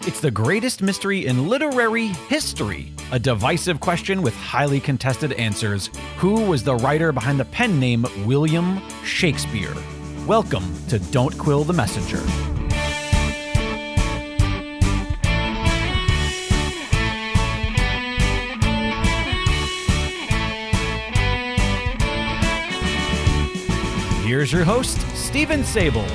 It's the greatest mystery in literary history. A divisive question with highly contested answers. Who was the writer behind the pen name William Shakespeare? Welcome to Don't Quill the Messenger. Here's your host, Stephen Sable.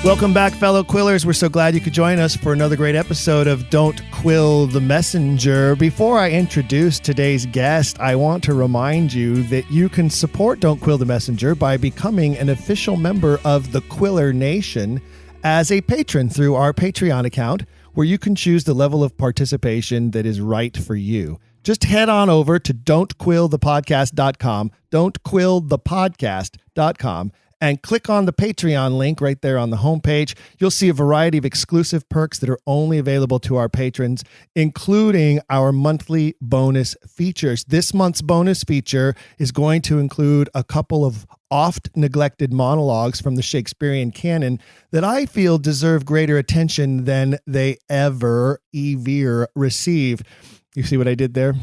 Welcome back, fellow Quillers. We're so glad you could join us for another great episode of Don't Quill the Messenger. Before I introduce today's guest, I want to remind you that you can support Don't Quill the Messenger by becoming an official member of the Quiller Nation as a patron through our Patreon account, where you can choose the level of participation that is right for you. Just head on over to don'tquillthepodcast.com, don'tquillthepodcast.com, and click on the Patreon link right there on the homepage. You'll see a variety of exclusive perks that are only available to our patrons, including our monthly bonus features. This month's bonus feature is going to include a couple of oft-neglected monologues from the Shakespearean canon that I feel deserve greater attention than they ever receive. You see what I did there?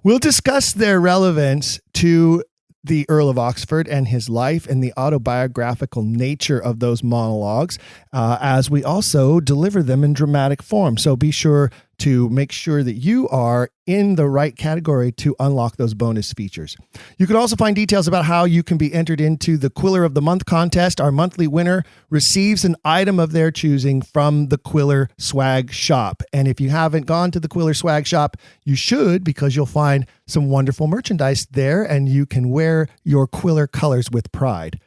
We'll discuss their relevance to the Earl of Oxford and his life and the autobiographical nature of those monologues, as we also deliver them in dramatic form. So be sure to make sure that you are in the right category to unlock those bonus features. You can also find details about how you can be entered into the Quiller of the Month contest. Our monthly winner receives an item of their choosing from the Quiller Swag Shop. And if you haven't gone to the Quiller Swag Shop, you should, because you'll find some wonderful merchandise there and you can wear your Quiller colors with pride.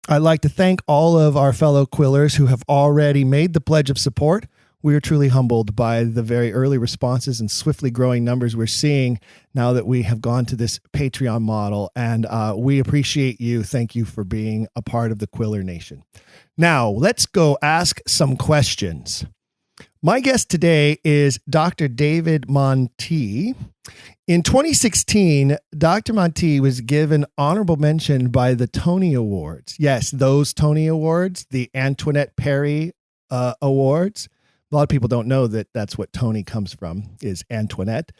I'd like to thank all of our fellow Quillers who have already made the pledge of support. We are truly humbled by the very early responses and swiftly growing numbers we're seeing now that we have gone to this Patreon model, and we appreciate you. Thank you for being a part of the Quiller Nation. Now, let's go ask some questions. My guest today is Dr. David Montee. In 2016, Dr. Montee was given honorable mention by the Tony Awards. Yes, those Tony Awards, the Antoinette Perry Awards. A lot of people don't know that that's what Tony comes from, is Antoinette.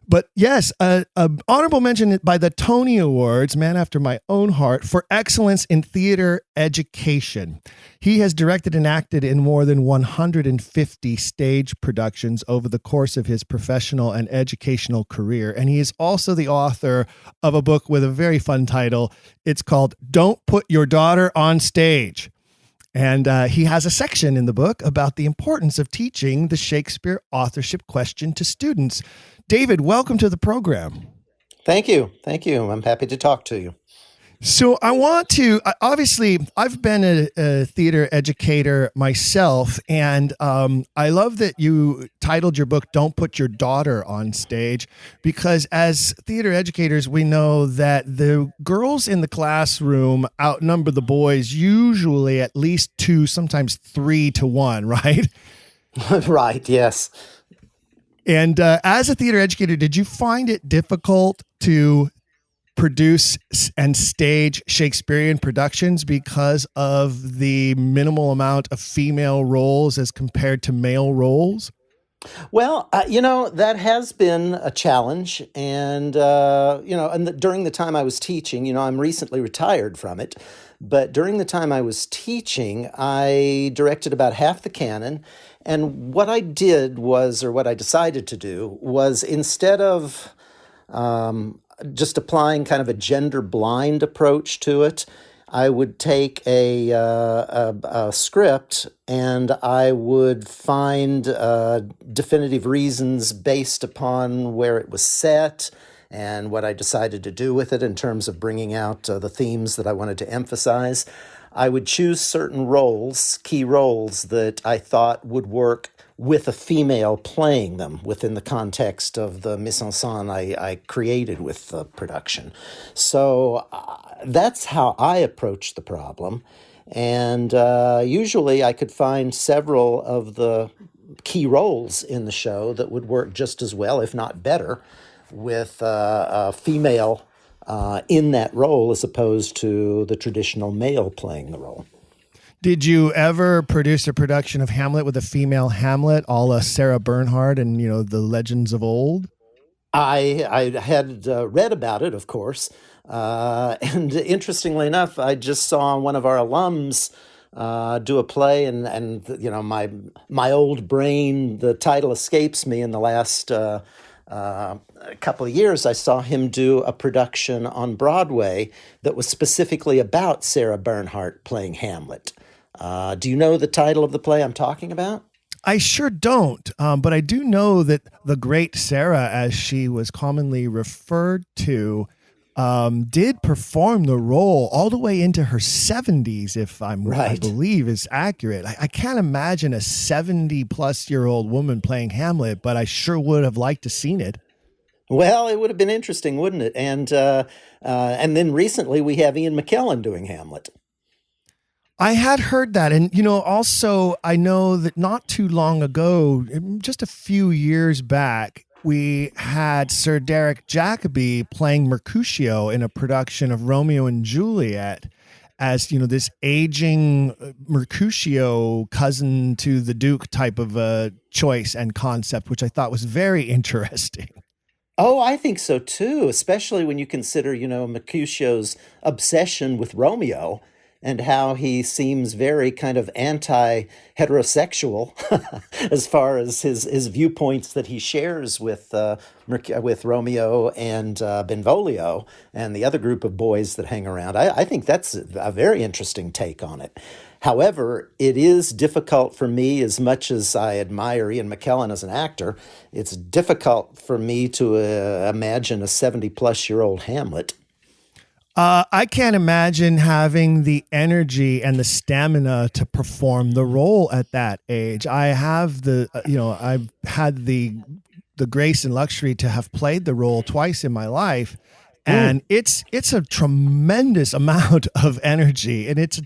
But yes, an honorable mention by the Tony Awards, man after my own heart, for excellence in theater education. He has directed and acted in more than 150 stage productions over the course of his professional and educational career. And he is also the author of a book with a very fun title. It's called Don't Put Your Daughter on Stage. And he has a section in the book about the importance of teaching the Shakespeare Authorship Question to students. David, welcome to the program. Thank you. Thank you. I'm happy to talk to you. So I want to, obviously, I've been a theater educator myself, and I love that you titled your book, Don't Put Your Daughter on Stage, because as theater educators, we know that the girls in the classroom outnumber the boys usually at least 2, sometimes 3 to 1, right? Right, yes. And as a theater educator, did you find it difficult to produce and stage Shakespearean productions because of the minimal amount of female roles as compared to male roles? Well, that has been a challenge. And, during the time I was teaching, I'm recently retired from it. But during the time I was teaching, I directed about half the canon. And what I did was, or what I decided to do was, instead of just applying kind of a gender blind approach to it, I would take a script and I would find definitive reasons based upon where it was set and what I decided to do with it in terms of bringing out the themes that I wanted to emphasize. I would choose certain roles, key roles, that I thought would work with a female playing them within the context of the mise en scène I created with the production. So that's how I approached the problem. And usually I could find several of the key roles in the show that would work just as well, if not better, with a female in that role as opposed to the traditional male playing the role. Did you ever produce a production of Hamlet with a female Hamlet, a la Sarah Bernhardt and, the legends of old? I had read about it, of course. And interestingly enough, I just saw one of our alums do a play, and my old brain, the title escapes me. In the last couple of years, I saw him do a production on Broadway that was specifically about Sarah Bernhardt playing Hamlet. Do you know the title of the play I'm talking about? I sure don't, but I do know that the great Sara, as she was commonly referred to, did perform the role all the way into her 70s, if I believe is accurate. I can't imagine a 70-plus-year-old woman playing Hamlet, but I sure would have liked to seen it. Well, it would have been interesting, wouldn't it? And then recently we have Ian McKellen doing Hamlet. I had heard that. And, also I know that not too long ago, just a few years back, we had Sir Derek Jacobi playing Mercutio in a production of Romeo and Juliet as, this aging Mercutio cousin to the Duke type of a choice and concept, which I thought was very interesting. Oh, I think so too, especially when you consider, Mercutio's obsession with Romeo and how he seems very kind of anti-heterosexual as far as his viewpoints that he shares with Romeo and Benvolio and the other group of boys that hang around. I think that's a very interesting take on it. However, it is difficult for me, as much as I admire Ian McKellen as an actor, it's difficult for me to imagine a 70-plus-year-old Hamlet. I can't imagine having the energy and the stamina to perform the role at that age. I have I've had the grace and luxury to have played the role twice in my life, and it's a tremendous amount of energy, and it's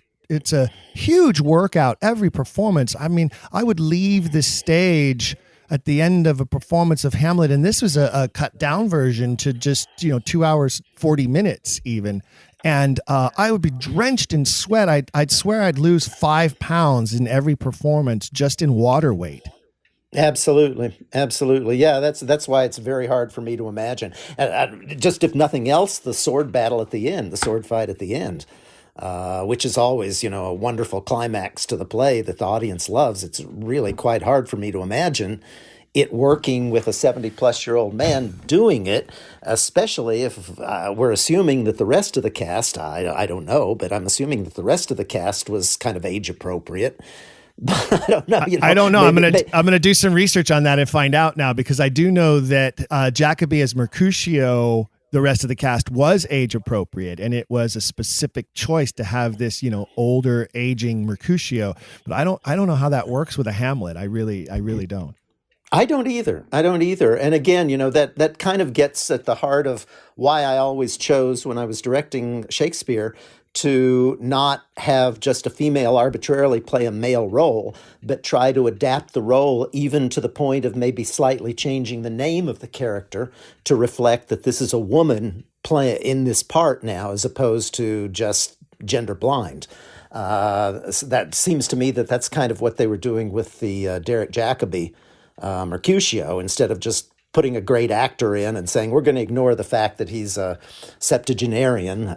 a huge workout every performance. I mean, I would leave the stage at the end of a performance of Hamlet, and this was a cut down version to just 2 hours 40 minutes even, and I would be drenched in sweat. I'd swear I'd lose 5 pounds in every performance just in water weight. Absolutely. Yeah, that's why it's very hard for me to imagine. Just if nothing else, the sword battle at the end, the sword fight at the end. Which is always, a wonderful climax to the play that the audience loves. It's really quite hard for me to imagine it working with a 70-plus-year-old man doing it, especially if we're assuming that the rest of the cast, I don't know, but I'm assuming that the rest of the cast was kind of age appropriate. I don't know. I don't know. I'm gonna do some research on that and find out now, because I do know that Jacobi as Mercutio, the rest of the cast was age appropriate, and it was a specific choice to have this, older aging Mercutio. But I don't know how that works with a Hamlet. I really don't. I don't either. And again, that kind of gets at the heart of why I always chose, when I was directing Shakespeare, to not have just a female arbitrarily play a male role, but try to adapt the role even to the point of maybe slightly changing the name of the character to reflect that this is a woman play in this part now, as opposed to just gender blind. That seems to me that's kind of what they were doing with the Derek Jacobi Mercutio, instead of just putting a great actor in and saying, we're going to ignore the fact that he's a septuagenarian.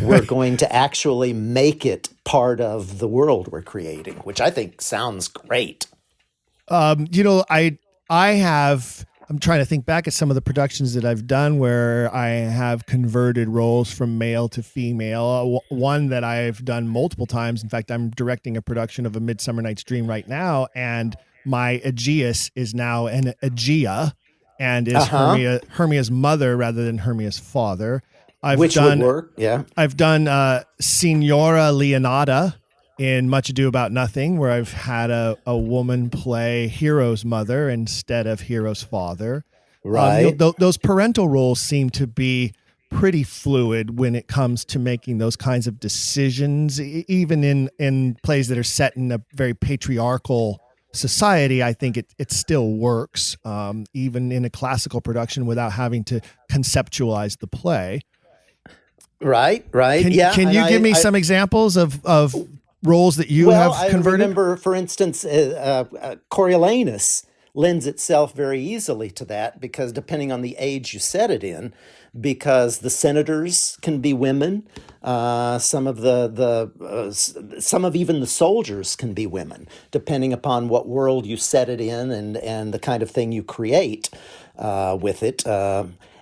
We're going to actually make it part of the world we're creating, which I think sounds great. I'm trying to think back at some of the productions that I've done where I have converted roles from male to female. One that I've done multiple times. In fact, I'm directing a production of A Midsummer Night's Dream right now, and my Aegeus is now an Aegea, and is Hermia's mother rather than Hermia's father. Which would work, yeah. I've done Signora Leonata in Much Ado About Nothing, where I've had a woman play Hero's mother instead of Hero's father. Right. Those parental roles seem to be pretty fluid when it comes to making those kinds of decisions, even in plays that are set in a very patriarchal society. I think it still works, even in a classical production, without having to conceptualize the play. Right. Can you give me some examples of roles that you Well, have I converted? remember, for instance, Coriolanus lends itself very easily to that because depending on the age you set it in, because the senators can be women, some of some of even the soldiers can be women, depending upon what world you set it in and the kind of thing you create with it.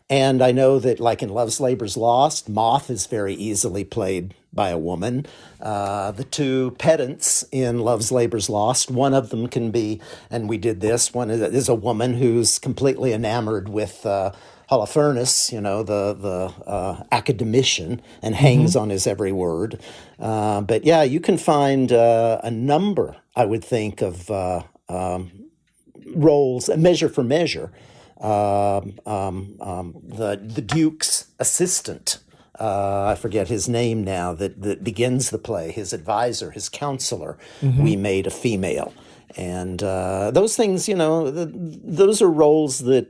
And I know that, like in Love's Labour's Lost, Moth is very easily played by a woman. The two pedants in Love's Labour's Lost, one of them can be, and we did this, one is a woman who's completely enamored with Holofernes, the academician, and hangs on his every word. But yeah, you can find a number, I would think, of roles, measure for measure. The Duke's assistant, I forget his name now, that begins the play, his advisor, his counselor, we made a female. And those things, those are roles that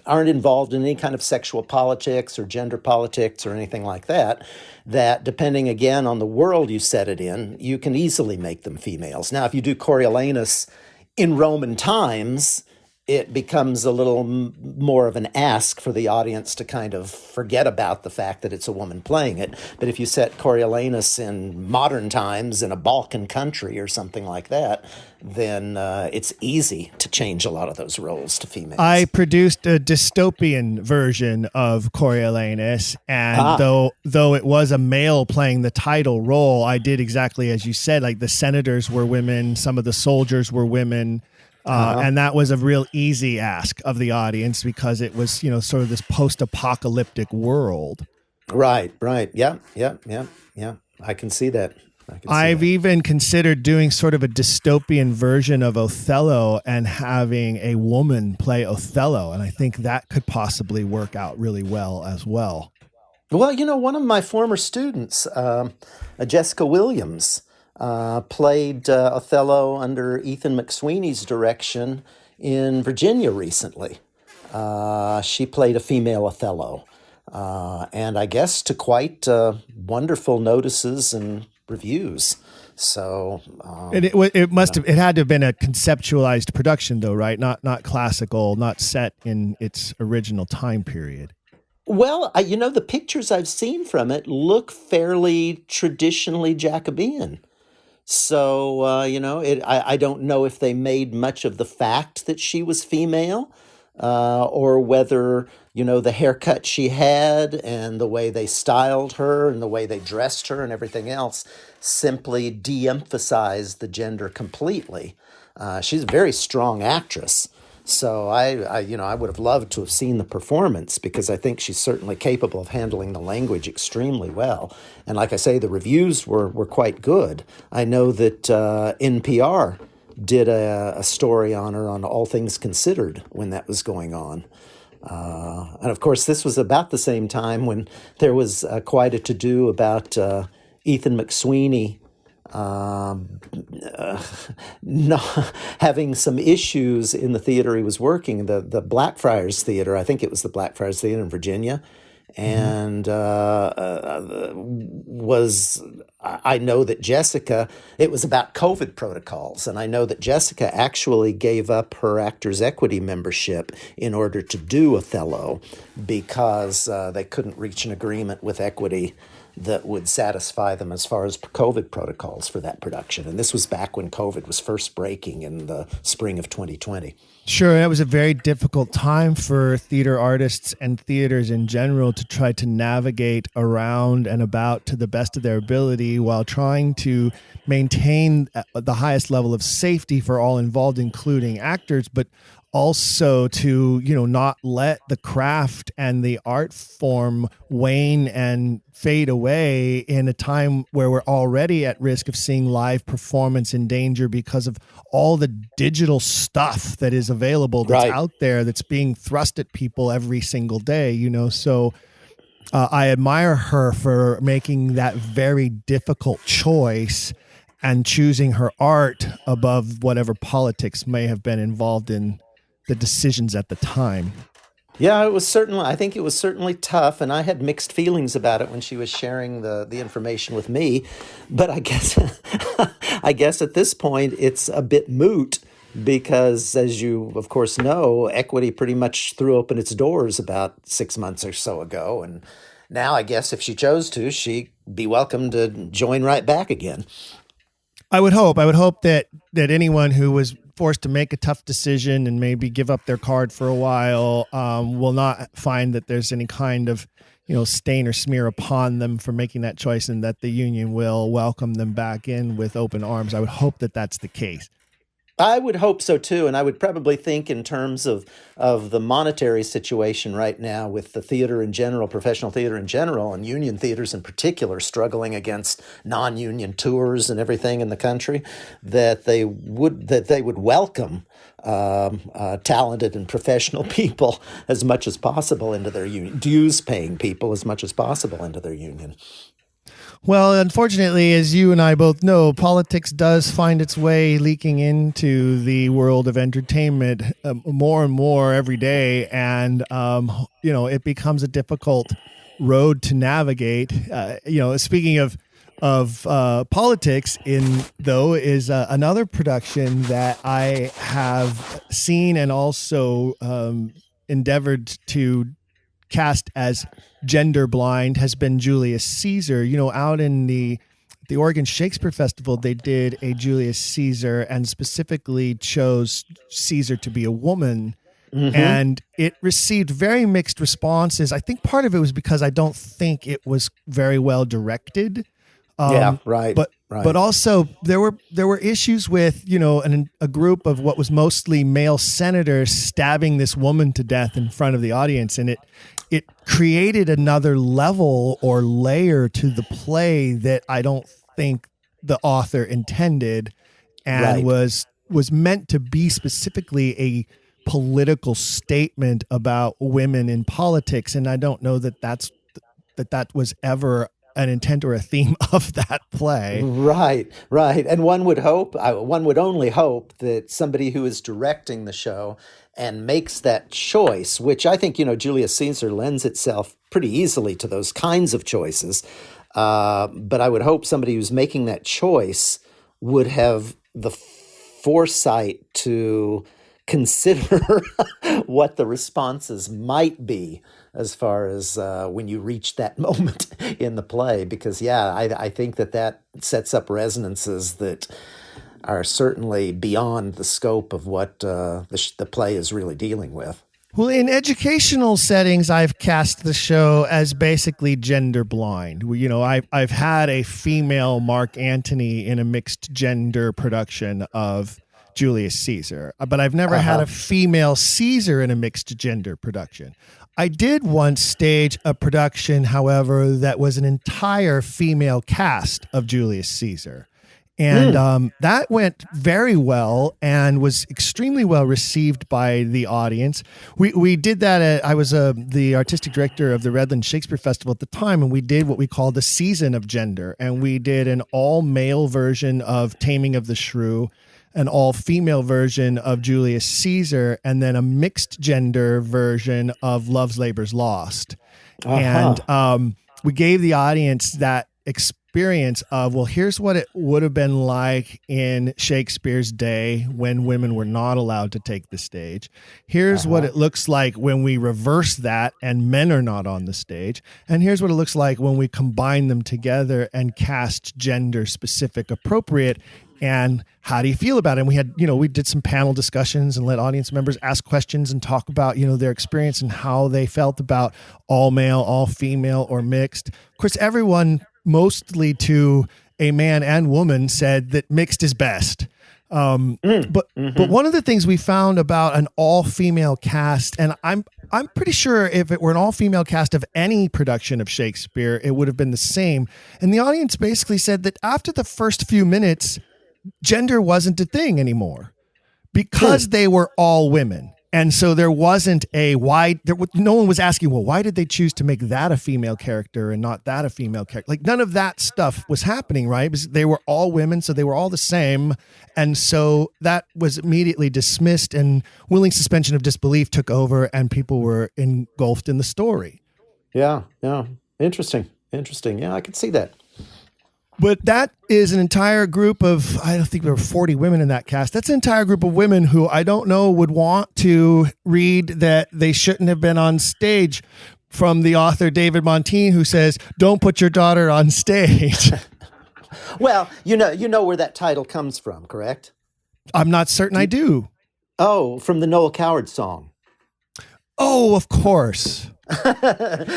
aren't involved in any kind of sexual politics or gender politics or anything like that, that depending, again, on the world you set it in, you can easily make them females. Now, if you do Coriolanus in Roman times, it becomes a little more of an ask for the audience to kind of forget about the fact that it's a woman playing it. But if you set Coriolanus in modern times in a Balkan country or something like that, then it's easy to change a lot of those roles to females. I produced a dystopian version of Coriolanus, and though it was a male playing the title role, I did exactly as you said. Like the senators were women, some of the soldiers were women. And that was a real easy ask of the audience because it was, sort of this post-apocalyptic world. Right. Yeah. I can see that. I've even considered doing sort of a dystopian version of Othello and having a woman play Othello. And I think that could possibly work out really well as well. Well, one of my former students, Jessica Williams, played Othello under Ethan McSweeney's direction in Virginia recently. She played a female Othello, and I guess to quite wonderful notices and reviews. So it had to have been a conceptualized production, though, right? Not classical, not set in its original time period. Well, the pictures I've seen from it look fairly traditionally Jacobean. So, I don't know if they made much of the fact that she was female or whether, the haircut she had and the way they styled her and the way they dressed her and everything else simply de-emphasized the gender completely. She's a very strong actress. So I would have loved to have seen the performance because I think she's certainly capable of handling the language extremely well. And like I say, the reviews were quite good. I know that NPR did a story on her on All Things Considered when that was going on. And of course, this was about the same time when there was quite a to-do about Ethan McSweeney not having some issues in the theater he was working, the Blackfriars Theater. I think it was the Blackfriars Theater in Virginia. And I know that Jessica, it was about COVID protocols. And I know that Jessica actually gave up her Actors Equity membership in order to do Othello because they couldn't reach an agreement with Equity that would satisfy them as far as COVID protocols for that production. And this was back when COVID was first breaking in the spring of 2020. Sure, it was a very difficult time for theater artists and theaters in general to try to navigate around and about to the best of their ability while trying to maintain the highest level of safety for all involved, including actors, but also to, not let the craft and the art form wane and fade away in a time where we're already at risk of seeing live performance in danger because of all the digital stuff that is available that's out there that's being thrust at people every single day, So I admire her for making that very difficult choice and choosing her art above whatever politics may have been involved in the decisions at the time. Yeah, it was certainly. I think it was certainly tough, and I had mixed feelings about it when she was sharing the information with me. But I guess, I guess at this point it's a bit moot because, as you of course know, equity pretty much threw open its doors about 6 months or so ago, and now I guess if she chose to, she'd be welcome to join right back again. I would hope. I would hope that anyone who was forced to make a tough decision and maybe give up their card for a while will not find that there's any kind of stain or smear upon them for making that choice, and that the union will welcome them back in with open arms. I would hope that that's the case. I would hope so too, and I would probably think in terms of the monetary situation right now with the theater in general, professional theater in general, and union theaters in particular, struggling against non-union tours and everything in the country, that they would welcome talented and professional people as much as possible into their union, dues-paying people as much as possible into their union. Well, unfortunately, as you and I both know, politics does find its way leaking into the world of entertainment more and more every day. And, it becomes a difficult road to navigate. Speaking of politics, is another production that I have seen and also endeavored to cast as gender blind has been Julius Caesar. Out in the Oregon Shakespeare Festival, they did a Julius Caesar and specifically chose Caesar to be a woman. Mm-hmm. And it received very mixed responses. I think part of it was because I don't think it was very well directed. Right. But also there were issues with a group of what was mostly male senators stabbing this woman to death in front of the audience, and it created another level or layer to the play that I don't think the author intended, and was meant to be specifically a political statement about women in politics, and I don't know that that was ever an intent or a theme of that play. Right. And one would only hope that somebody who is directing the show and makes that choice, which I think, Julius Caesar lends itself pretty easily to those kinds of choices. But I would hope somebody who's making that choice would have the foresight to consider what the responses might be as far as when you reach that moment in the play. Because, I think that sets up resonances that are certainly beyond the scope of what the play is really dealing with. Well, in educational settings, I've cast the show as basically gender blind. I've had a female Mark Antony in a mixed gender production of Julius Caesar, but I've never had a female Caesar in a mixed gender production. I did once stage a production, however, that was an entire female cast of Julius Caesar. And that went very well and was extremely well received by the audience. We did that. I was the artistic director of the Redland Shakespeare Festival at the time, and we did what we called the Season of Gender. And we did an all-male version of Taming of the Shrew, an all-female version of Julius Caesar, and then a mixed gender version of Love's Labour's Lost. And we gave the audience that experience of, well, here's what it would have been like in Shakespeare's day when women were not allowed to take the stage. Here's what it looks like when we reverse that and men are not on the stage. And here's what it looks like when we combine them together and cast gender specific appropriate. And how do you feel about it? And we had, we did some panel discussions and let audience members ask questions and talk about, their experience and how they felt about all male, all female, or mixed. Of course, everyone, mostly to a man and woman, said that mixed is best. But one of the things we found about an all-female cast, and I'm pretty sure if it were an all-female cast of any production of Shakespeare, it would have been the same. And the audience basically said that after the first few minutes, gender wasn't a thing anymore because they were all women. And so there wasn't no one was asking, well, why did they choose to make that a female character and not that a female character? Like none of that stuff was happening, right? Because they were all women, so they were all the same. And so that was immediately dismissed, and willing suspension of disbelief took over, and people were engulfed in the story. Yeah. Interesting. Yeah, I could see that. But that is an entire group of, I don't think there were 40 women in that cast. That's an entire group of women who I don't know would want to read that they shouldn't have been on stage, from the author David Montee, who says, don't put your daughter on stage. Well, you know where that title comes from, correct? I'm not certain I do. Oh, from the Noel Coward song. Oh, of course.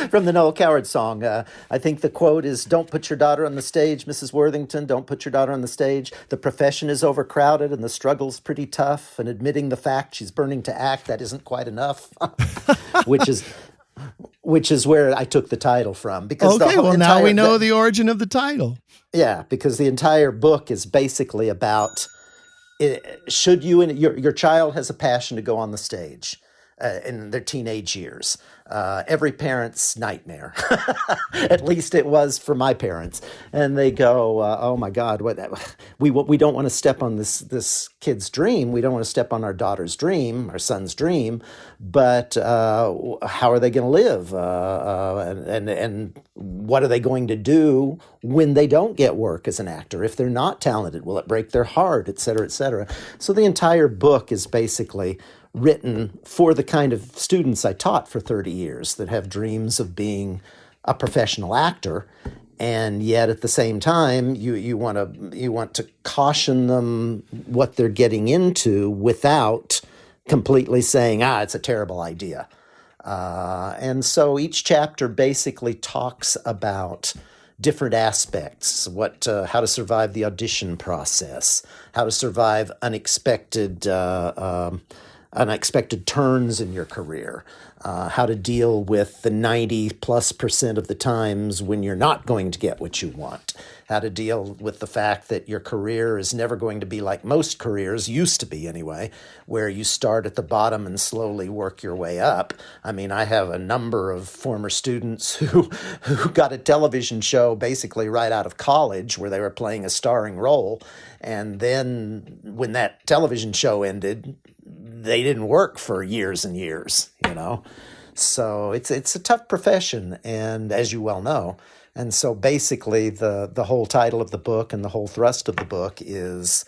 From the Noel Coward song. I think the quote is, don't put your daughter on the stage, Mrs. Worthington, don't put your daughter on the stage. The profession is overcrowded and the struggle's pretty tough, and admitting the fact she's burning to act, that isn't quite enough. which is where I took the title from. Because now we know the origin of the title. Yeah, because the entire book is basically about, should you, and your child has a passion to go on the stage in their teenage years. Every parent's nightmare. At least it was for my parents. And they go, oh my God, we don't want to step on this kid's dream. We don't want to step on our daughter's dream, our son's dream. But how are they going to live? And what are they going to do when they don't get work as an actor? If they're not talented, will it break their heart, et cetera, et cetera? So the entire book is basically written for the kind of students I taught for 30 years that have dreams of being a professional actor, and yet at the same time you want to caution them what they're getting into without completely saying it's a terrible idea. And so each chapter basically talks about different aspects, how to survive the audition process, how to survive unexpected turns in your career, how to deal with the 90+% of the times when you're not going to get what you want, how to deal with the fact that your career is never going to be like most careers used to be anyway, where you start at the bottom and slowly work your way up. I mean, I have a number of former students who got a television show basically right out of college where they were playing a starring role, and then when that television show ended, they didn't work for years and years, So it's a tough profession, and as you well know. And so basically the whole title of the book and the whole thrust of the book is,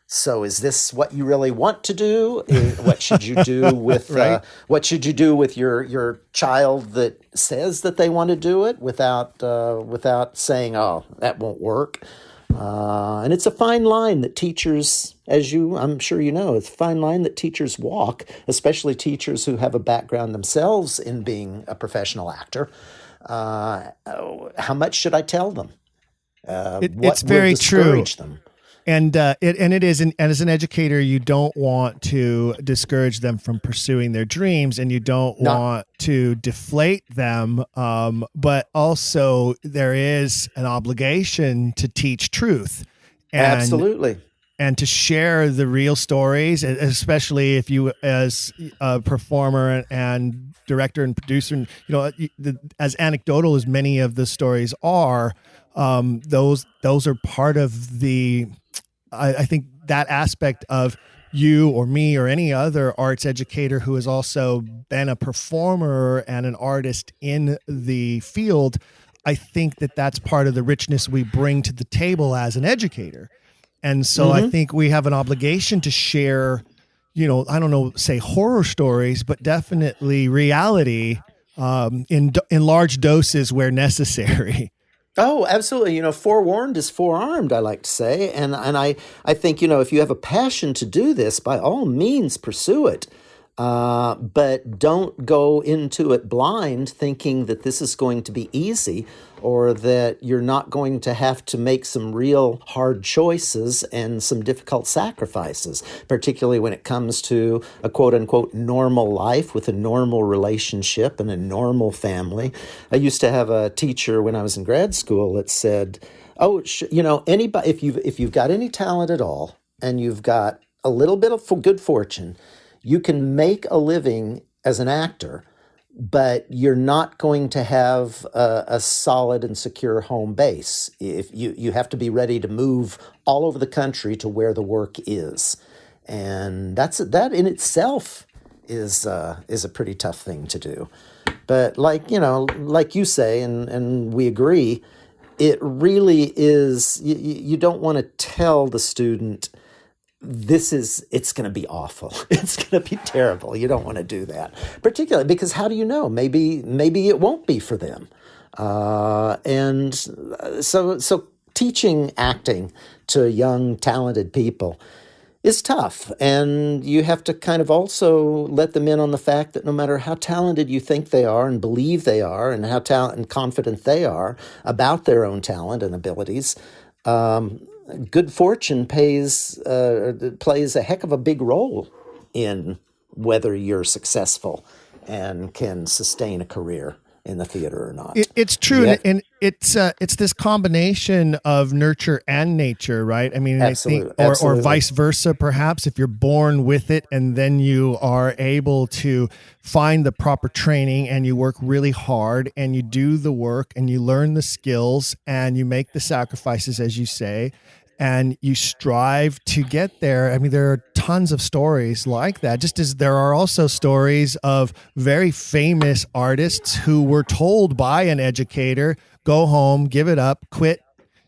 so is this what you really want to do? What should you do with right. What should you do with your child that says that they want to do it without saying, oh, that won't work? And it's a fine line that teachers, I'm sure you know, it's a fine line that teachers walk, especially teachers who have a background themselves in being a professional actor. How much should I tell them? It's very true. Them? And it is, and as an educator, you don't want to discourage them from pursuing their dreams, and you don't want to deflate them. But also, there is an obligation to teach truth. Absolutely. And to share the real stories, especially if you, as a performer and director and producer, as anecdotal as many of the stories are, those are part of the. I think that aspect of you or me or any other arts educator who has also been a performer and an artist in the field, I think that's part of the richness we bring to the table as an educator. And so I think we have an obligation to share, I don't know, say horror stories, but definitely reality in large doses where necessary. Oh, absolutely. Forewarned is forearmed, I like to say. And I think, if you have a passion to do this, by all means, pursue it. But don't go into it blind thinking that this is going to be easy, or that you're not going to have to make some real hard choices and some difficult sacrifices, particularly when it comes to a quote-unquote normal life with a normal relationship and a normal family. I used to have a teacher when I was in grad school that said, anybody, if you've got any talent at all and you've got a little bit of good fortune, You can make a living as an actor, but you're not going to have a solid and secure home base. If you have to be ready to move all over the country to where the work is, and that in itself is a pretty tough thing to do. But like you say, and we agree, it really is. You don't want to tell the student, it's going to be awful. It's going to be terrible. You don't want to do that, particularly because how do you know? Maybe it won't be for them. And so teaching acting to young, talented people is tough. And you have to kind of also let them in on the fact that no matter how talented you think they are and believe they are and how and confident they are about their own talent and abilities, good fortune plays a heck of a big role in whether you're successful and can sustain a career in the theater or not. It's true, and it's this combination of nurture and nature, right? I mean, absolutely. I think, or vice versa, perhaps, if you're born with it and then you are able to find the proper training and you work really hard and you do the work and you learn the skills and you make the sacrifices, as you say, and you strive to get there. I mean, there are tons of stories like that, just as there are also stories of very famous artists who were told by an educator, go home, give it up, quit.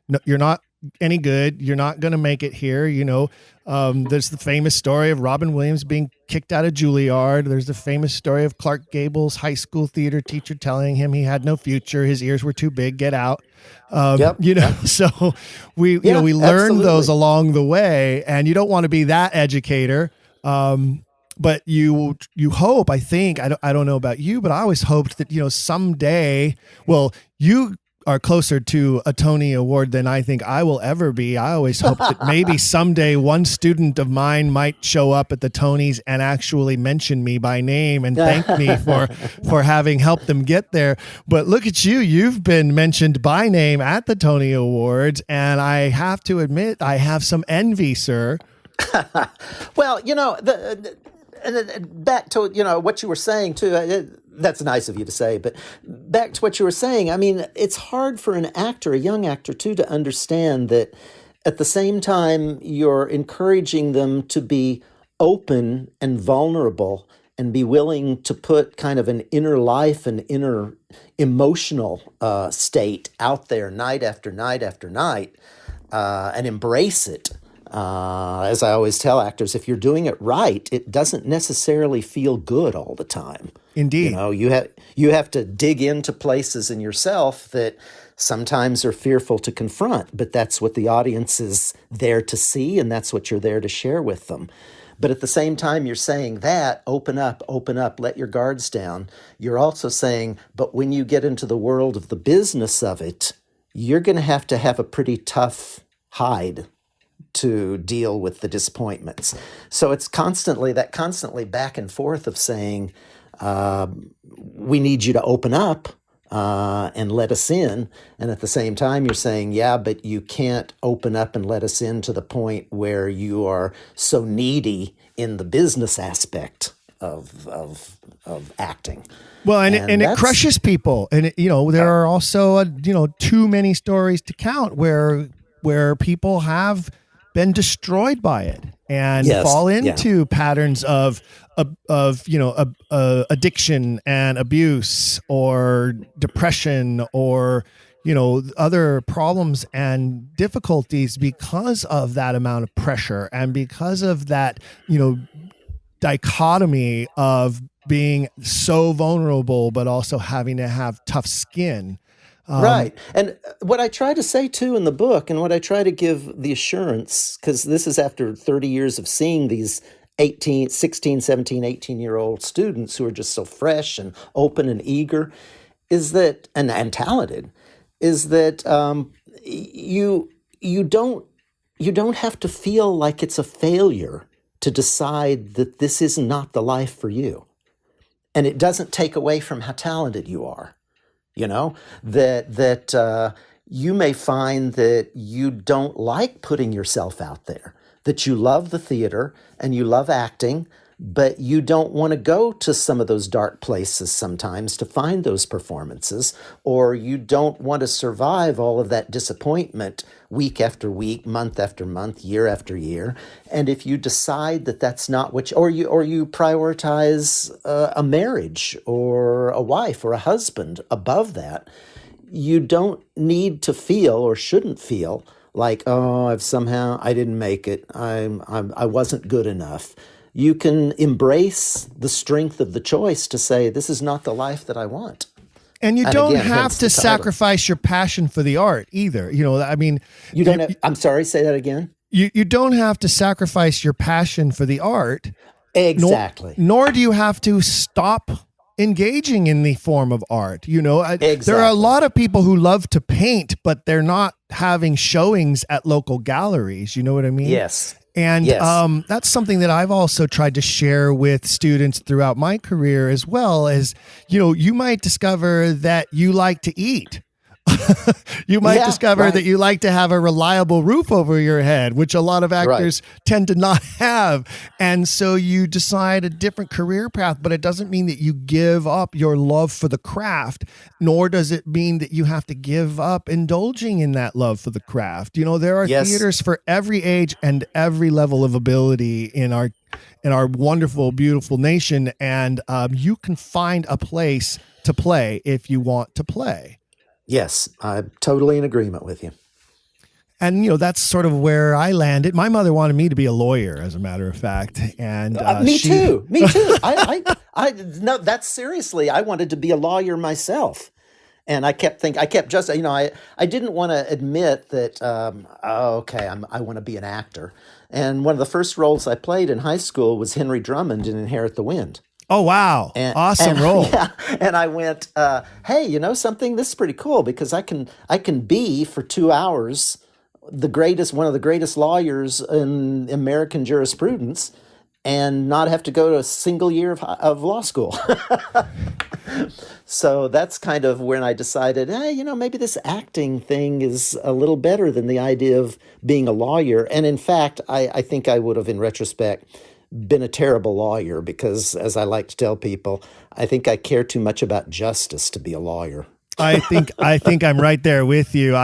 No, you're not any good. You're not going to make it here. There's the famous story of Robin Williams being kicked out of Juilliard. There's the famous story of Clark Gable's high school theater teacher telling him he had no future. His ears were too big. Get out. So we learn absolutely. those along the way, and you don't want to be that educator. But you hope, I think, I don't know about you, but I always hoped that, someday, well, you are closer to a Tony Award than I think I will ever be. I always hope that maybe someday one student of mine might show up at the Tonys and actually mention me by name and thank me for having helped them get there. But look at you. You've been mentioned by name at the Tony Awards, and I have to admit I have some envy, sir. Well, back to what you were saying too. That's nice of you to say, but back to what you were saying. I mean, it's hard for an actor, a young actor too, to understand that at the same time you're encouraging them to be open and vulnerable and be willing to put kind of an inner life and inner emotional state out there night after night after night, and embrace it. As I always tell actors, if you're doing it right, it doesn't necessarily feel good all the time. Indeed. You have to dig into places in yourself that sometimes are fearful to confront, but that's what the audience is there to see, and that's what you're there to share with them. But at the same time, you're saying that, open up, let your guards down. You're also saying, but when you get into the world of the business of it, you're going to have a pretty tough hide to deal with the disappointments. So it's constantly back and forth of saying, we need you to open up and let us in. And at the same time, you're saying, yeah, but you can't open up and let us in to the point where you are so needy in the business aspect of acting. Well, and it crushes people. And, there are also, too many stories to count where people have been destroyed by it and fall into patterns of addiction and abuse or depression or other problems and difficulties because of that amount of pressure and because of that dichotomy of being so vulnerable but also having to have tough skin. Right. And what I try to say, too, in the book, and what I try to give the assurance, because this is after 30 years of seeing these 16, 17, 18-year-old students who are just so fresh and open and eager, is that, and talented, is that you don't have to feel like it's a failure to decide that this is not the life for you. And it doesn't take away from how talented you are. That you may find that you don't like putting yourself out there, that you love the theater and you love acting, but you don't want to go to some of those dark places sometimes to find those performances, or you don't want to survive all of that disappointment week after week, month after month, year after year. And if you decide that that's not what you prioritize a marriage or a wife or a husband above that, you don't need to feel or shouldn't feel like, oh, I didn't make it. I wasn't good enough. You can embrace the strength of the choice to say, this is not the life that I want. And you don't have to sacrifice your passion for the art either. I mean, you don't have, I'm sorry, say that again. You don't have to sacrifice your passion for the art. Exactly. Nor do you have to stop engaging in the form of art. Exactly. There are a lot of people who love to paint, but they're not having showings at local galleries. You know what I mean? Yes. And that's something that I've also tried to share with students throughout my career, as well as, you might discover that you like to eat. You might discover that you like to have a reliable roof over your head, which a lot of actors tend to not have. And so you decide a different career path, but it doesn't mean that you give up your love for the craft, nor does it mean that you have to give up indulging in that love for the craft. There are theaters for every age and every level of ability in our wonderful, beautiful nation. And you can find a place to play if you want to play. Yes, I'm totally in agreement with you. And, that's sort of where I landed. My mother wanted me to be a lawyer, as a matter of fact. And me too. No, that's seriously, I wanted to be a lawyer myself. And I didn't want to admit that, I want to be an actor. And one of the first roles I played in high school was Henry Drummond in Inherit the Wind. Oh, wow. Awesome role. Yeah. And I went, hey, something, this is pretty cool because I can be for 2 hours one of the greatest lawyers in American jurisprudence and not have to go to a single year of law school. So that's kind of when I decided, maybe this acting thing is a little better than the idea of being a lawyer. And in fact, I think I would have, in retrospect, been a terrible lawyer because, as I like to tell people, I think I care too much about justice to be a lawyer. I think I'm right there with you.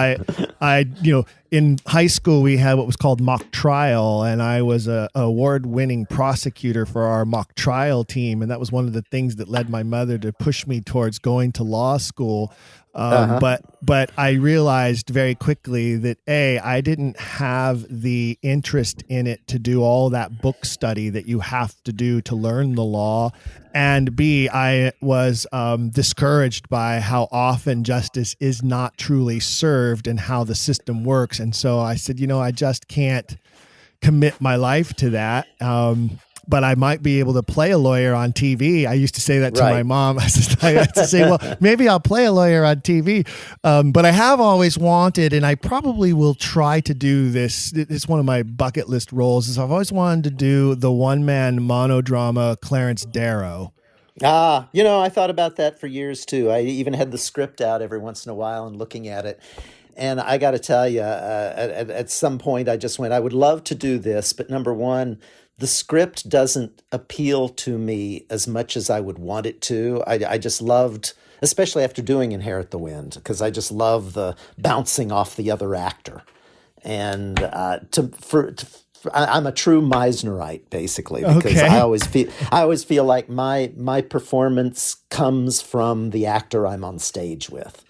In high school we had what was called mock trial, and I was a award-winning prosecutor for our mock trial team, and that was one of the things that led my mother to push me towards going to law school. But I realized very quickly that I didn't have the interest in it to do all that book study that you have to do to learn the law, and B, I was discouraged by how often justice is not truly served and how the system works. And so I said, I just can't commit my life to that. But I might be able to play a lawyer on TV. I used to say that to my mom. I used to say, well, maybe I'll play a lawyer on TV. But I have always wanted, and I probably will try to do this. It's one of my bucket list roles. Is I've always wanted to do the one-man monodrama Clarence Darrow. I thought about that for years too. I even had the script out every once in a while and looking at it. And I got to tell you, at some point I just went, I would love to do this, but number one, the script doesn't appeal to me as much as I would want it to. I just loved, especially after doing Inherit the Wind, because I just love the bouncing off the other actor. And I'm a true Meisnerite, basically, because I always feel like my performance comes from the actor I'm on stage with.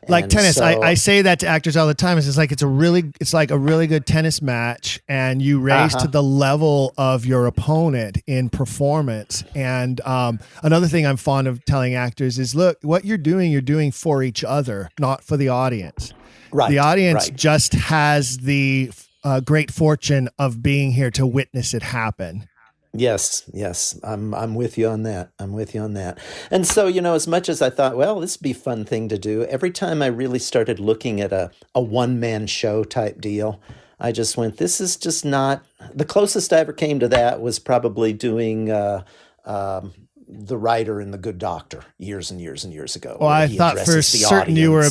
Like tennis, I say that to actors all the time. It's like it's like a really good tennis match, and you raise to the level of your opponent in performance. And another thing I'm fond of telling actors is, look, what you're doing for each other, not for the audience. Right. The audience just has the great fortune of being here to witness it happen. Yes, I'm with you on that. And so, as much as I thought, well, this would be a fun thing to do, every time I really started looking at a one-man show type deal, I just went, this is just not, the closest I ever came to that was probably doing The Writer and the Good Doctor years and years and years ago. Well, I thought for certain you were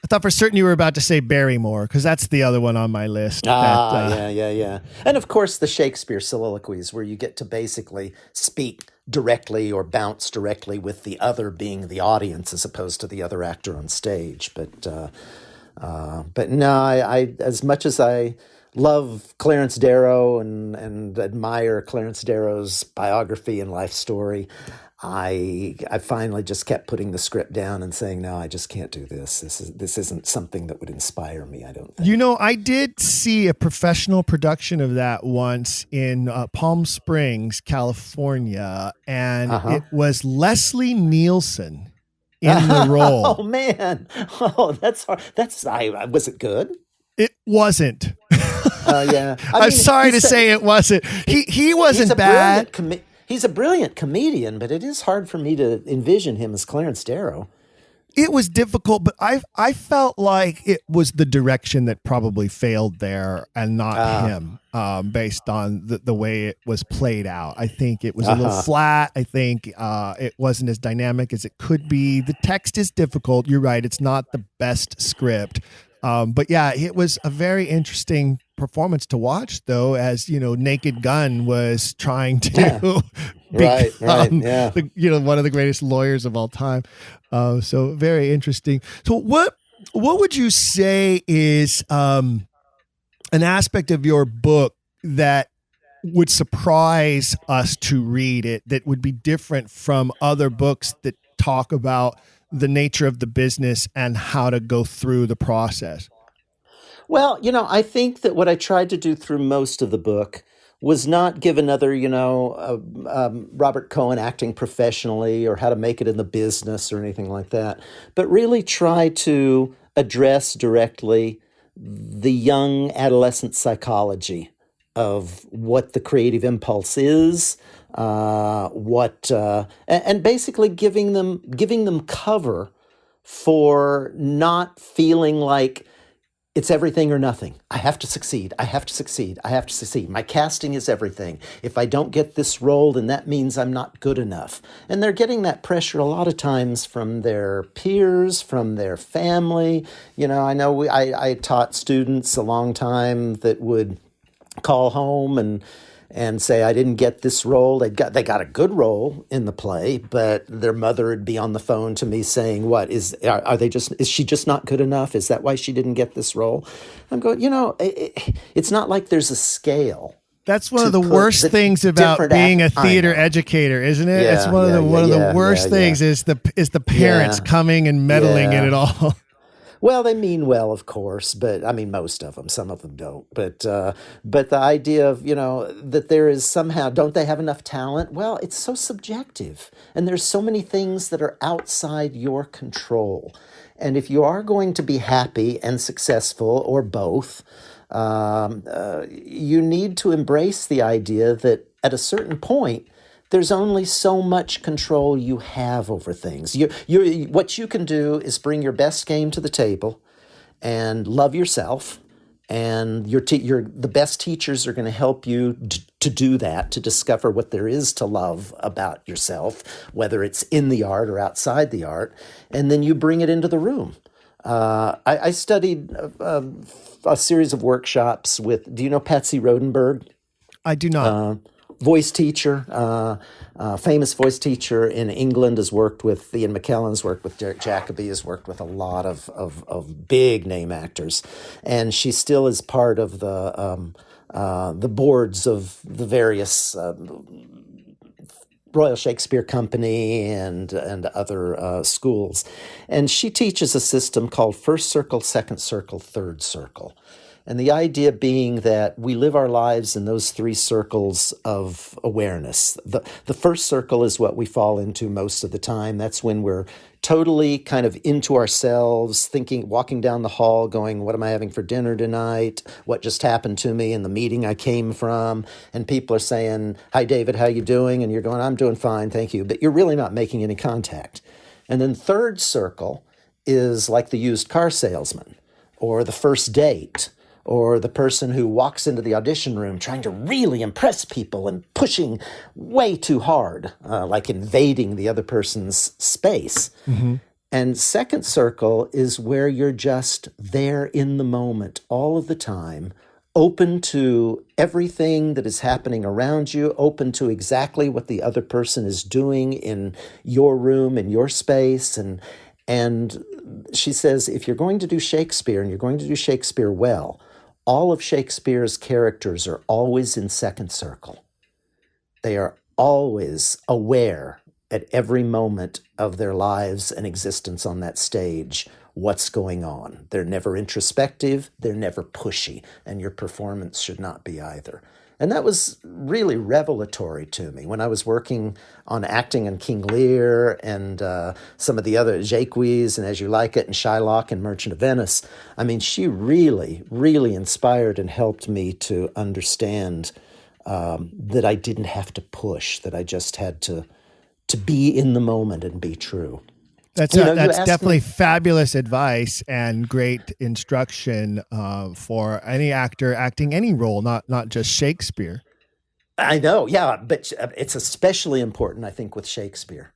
I thought for certain you were about to say Barrymore, because that's the other one on my list. Yeah. And of course, the Shakespeare soliloquies, where you get to basically speak directly or bounce directly with the other being the audience as opposed to the other actor on stage. But no, I as much as I love Clarence Darrow and admire Clarence Darrow's biography and life story, I finally just kept putting the script down and saying, no, I just can't do this. This isn't something that would inspire me, I don't think. I did see a professional production of that once in Palm Springs, California, and it was Leslie Nielsen in the role. Oh, man. Oh, that's hard. Was it good? It wasn't. Yeah. I'm sorry to say it wasn't. He wasn't bad. He's a brilliant comedian, but it is hard for me to envision him as Clarence Darrow. It was difficult, but I felt like it was the direction that probably failed there and not him, based on the way it was played out. I think it was a little flat. I think it wasn't as dynamic as it could be. The text is difficult. You're right. It's not the best script. But yeah, it was a very interesting performance to watch, though, as Naked Gun was trying to become one of the greatest lawyers of all time. So very interesting. So what would you say is an aspect of your book that would surprise us to read it, that would be different from other books that talk about the nature of the business and how to go through the process? Well, I think that what I tried to do through most of the book was not give another, Robert Cohen acting professionally or how to make it in the business or anything like that, but really try to address directly the young adolescent psychology of what the creative impulse is, and basically giving them cover for not feeling like it's everything or nothing. I have to succeed. I have to succeed. I have to succeed. My casting is everything. If I don't get this role, then that means I'm not good enough. And they're getting that pressure a lot of times from their peers, from their family. I know I taught students a long time that would call home and say, I didn't get this role. They got a good role in the play, but their mother would be on the phone to me saying, what is she just not good enough? Is that why she didn't get this role? I'm going, it's not like there's a scale. That's one of the worst things about being a theater educator, isn't it? Yeah, it's one of the worst things is the parents coming and meddling in it all. Well, they mean well, of course, but I mean, most of them, some of them don't. But the idea of, that there is somehow, don't they have enough talent? Well, it's so subjective. And there's so many things that are outside your control. And if you are going to be happy and successful, or both, you need to embrace the idea that at a certain point, there's only so much control you have over things. What you can do is bring your best game to the table and love yourself. And the best teachers are going to help you to do that, to discover what there is to love about yourself, whether it's in the art or outside the art. And then you bring it into the room. I studied a series of workshops with, do you know Patsy Rodenberg? I do not. Voice teacher, famous voice teacher in England, has worked with Ian McKellen's worked with Derek Jacobi, has worked with a lot of big name actors, and she still is part of the boards of the various Royal Shakespeare Company and other schools, and she teaches a system called first circle, second circle, third circle. And the idea being that we live our lives in those three circles of awareness. The first circle is what we fall into most of the time. That's when we're totally kind of into ourselves, thinking, walking down the hall, going, what am I having for dinner tonight? What just happened to me in the meeting I came from? And people are saying, hi, David, how you doing? And you're going, I'm doing fine, thank you. But you're really not making any contact. And then third circle is like the used car salesman or the first date, or the person who walks into the audition room trying to really impress people and pushing way too hard, like invading the other person's space. Mm-hmm. And second circle is where you're just there in the moment all of the time, open to everything that is happening around you, open to exactly what the other person is doing in your room, in your space. And she says, if you're going to do Shakespeare and you're going to do Shakespeare well, all of Shakespeare's characters are always in second circle. They are always aware at every moment of their lives and existence on that stage what's going on. They're never introspective, they're never pushy, and your performance should not be either. And that was really revelatory to me when I was working on acting in King Lear and some of the other Jacques and As You Like It and Shylock and Merchant of Venice. I mean, she really, really inspired and helped me to understand that I didn't have to push, that I just had to be in the moment and be true. That's definitely fabulous advice and great instruction for any actor acting any role, not just Shakespeare. I know, yeah, but it's especially important, I think, with Shakespeare.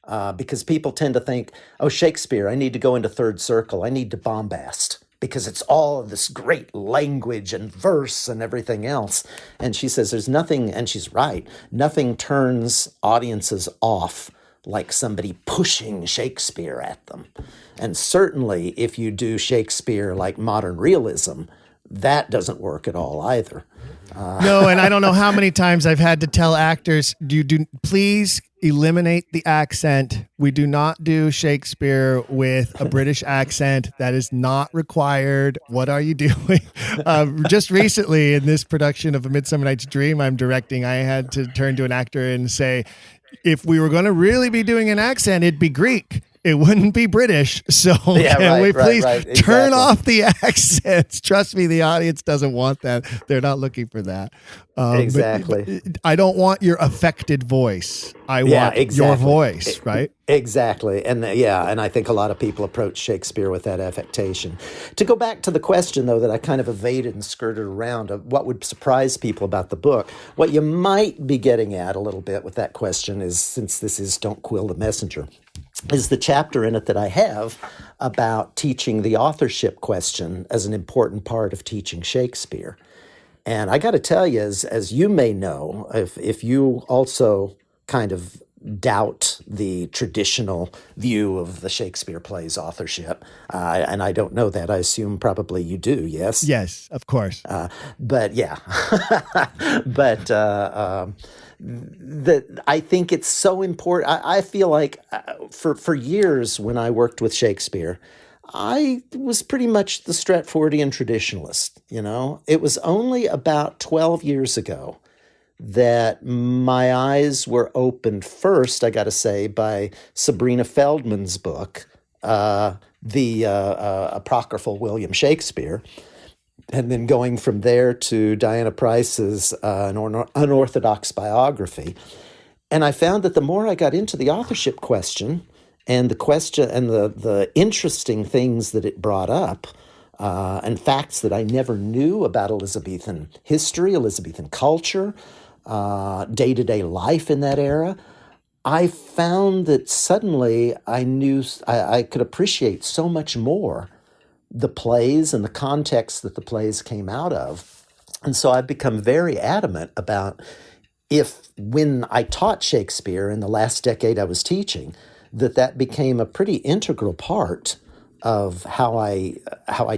Because people tend to think, oh, Shakespeare, I need to go into third circle. I need to bombast because it's all of this great language and verse and everything else. And she says there's nothing, and she's right, nothing turns audiences off like somebody pushing Shakespeare at them. And certainly if you do Shakespeare like modern realism, that doesn't work at all either. No, and I don't know how many times I've had to tell actors, please eliminate the accent. We do not do Shakespeare with a British accent. That is not required. What are you doing? Just recently in this production of A Midsummer Night's Dream I'm directing, I had to turn to an actor and say, if we were going to really be doing an accent, it'd be Greek. It wouldn't be British. So can we please turn off the accents? Trust me, the audience doesn't want that. They're not looking for that. Exactly. I don't want your affected voice. I want your voice, right? Exactly. And and I think a lot of people approach Shakespeare with that affectation. To go back to the question, though, that I kind of evaded and skirted around of what would surprise people about the book, what you might be getting at a little bit with that question is, since this is Don't Quill the Messenger, is the chapter in it that I have about teaching the authorship question as an important part of teaching Shakespeare. And I got to tell you, as you may know, if you also kind of doubt the traditional view of the Shakespeare plays authorship, and I don't know that, I assume probably you do, yes? Yes, of course. But that I think it's so important. I feel like for years when I worked with Shakespeare, I was pretty much the Stratfordian traditionalist, you know. It was only about 12 years ago that my eyes were opened first, I got to say, by Sabrina Feldman's book, The Apocryphal William Shakespeare, and then going from there to Diana Price's An Unorthodox Biography. And I found that the more I got into the authorship question and the question and the interesting things that it brought up, and facts that I never knew about Elizabethan history, Elizabethan culture, day-to-day life in that era, I found that suddenly I could appreciate so much more the plays and the context that the plays came out of. And so I've become very adamant about when I taught Shakespeare in the last decade I was teaching, that became a pretty integral part of how I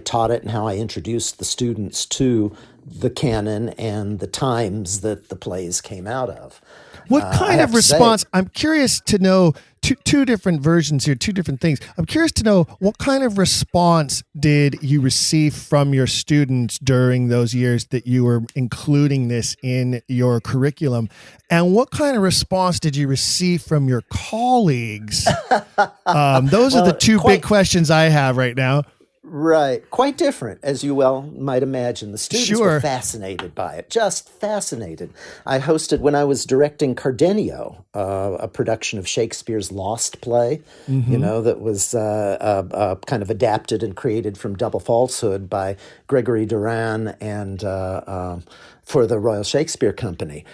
taught it and how I introduced the students to the canon and the times that the plays came out of. What kind of response? I'm curious to know, two different versions here, two different things. I'm curious to know what kind of response did you receive from your students during those years that you were including this in your curriculum? And what kind of response did you receive from your colleagues? Those are the two big questions I have right now. Right. Quite different, as you well might imagine. The students were fascinated by it, just fascinated. I hosted, when I was directing Cardenio, a production of Shakespeare's Lost play, you know, that was kind of adapted and created from Double Falsehood by Gregory Duran and for the Royal Shakespeare Company.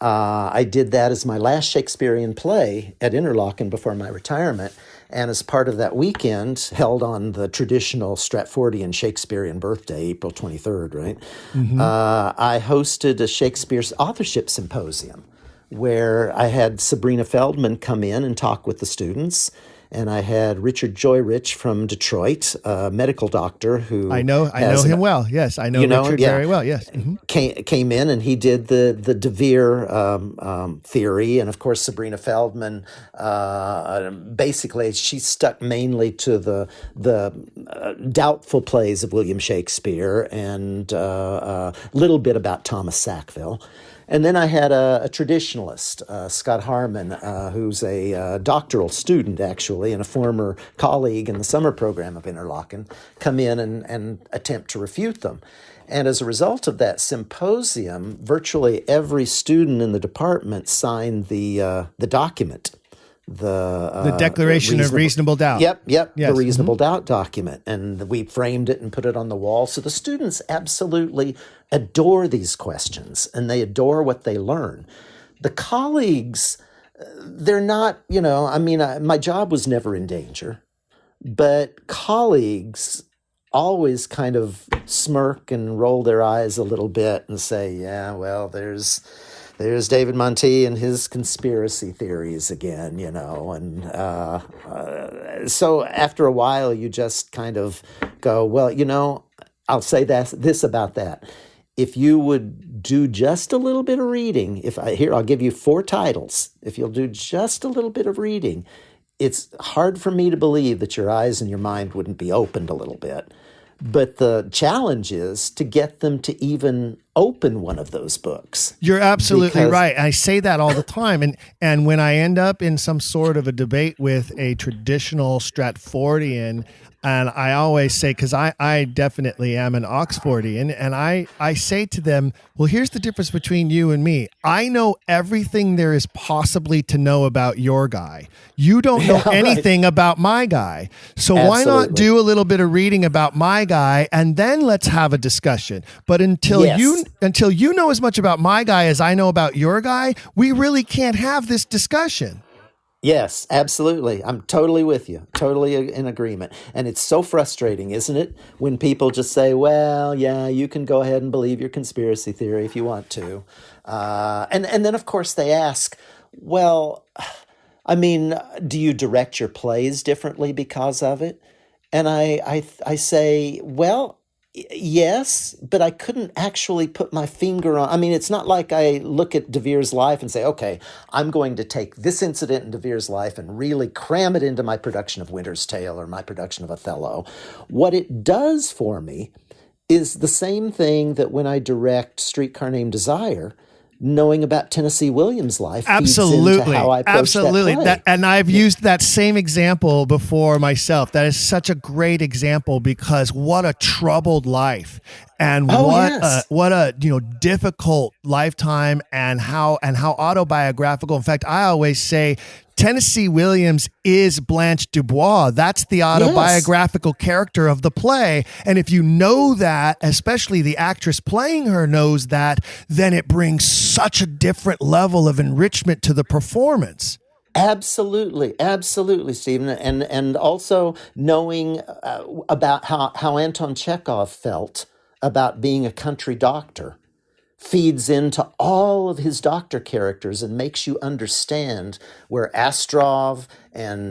I did that as my last Shakespearean play at Interlaken before my retirement. And as part of that weekend, held on the traditional Stratfordian Shakespearean birthday, April 23rd, right? I hosted a Shakespeare Authorship Symposium where I had Sabrina Feldman come in and talk with the students. And I had Richard Joyrich from Detroit, a medical doctor who I know him well. Yes, I know Richard very well. Yes, came in and he did the De Vere theory, and of course Sabrina Feldman. Basically, she stuck mainly to the doubtful plays of William Shakespeare and a little bit about Thomas Sackville. And then I had a traditionalist, Scott Harmon, who's a doctoral student, actually, and a former colleague in the summer program of Interlaken, come in and attempt to refute them. And as a result of that symposium, virtually every student in the department signed the document. The Declaration of Reasonable Doubt. Yep, yes. The Reasonable Doubt document. And we framed it and put it on the wall. So the students absolutely adore these questions, and they adore what they learn. The colleagues, they're not, my job was never in danger, but colleagues always kind of smirk and roll their eyes a little bit and say, yeah, well, there's David Montee and his conspiracy theories again, and so after a while you just kind of go, well, I'll say this about that. If you would do just a little bit of reading, I'll give you 4 titles. If you'll do just a little bit of reading, it's hard for me to believe that your eyes and your mind wouldn't be opened a little bit. But the challenge is to get them to even open one of those books. You're absolutely right. I say that all the time. And when I end up in some sort of a debate with a traditional Stratfordian, and I always say, because I definitely am an Oxfordian, and I say to them, well, here's the difference between you and me. I know everything there is possibly to know about your guy. You don't know anything about my guy. So why not do a little bit of reading about my guy, and then let's have a discussion. But until you know as much about my guy as I know about your guy, we really can't have this discussion. Yes, absolutely. I'm totally with you. Totally in agreement. And it's so frustrating, isn't it? When people just say, well, yeah, you can go ahead and believe your conspiracy theory if you want to. And then, of course, they ask, well, do you direct your plays differently because of it? And I say, well, yes, but I couldn't actually put my finger on. It's not like I look at De Vere's life and say, okay, I'm going to take this incident in De Vere's life and really cram it into my production of Winter's Tale or my production of Othello. What it does for me is the same thing that when I direct Streetcar Named Desire, knowing about Tennessee Williams' life feeds into how I approach that play. And I've used that same example before myself. That is such a great example because what a troubled life. And what a difficult lifetime and how autobiographical. In fact, I always say Tennessee Williams is Blanche Dubois. That's the autobiographical character of the play. And if you know that, especially the actress playing her knows that, then it brings such a different level of enrichment to the performance. Absolutely, Stephen, and also knowing about how Anton Chekhov felt about being a country doctor feeds into all of his doctor characters and makes you understand where Astrov and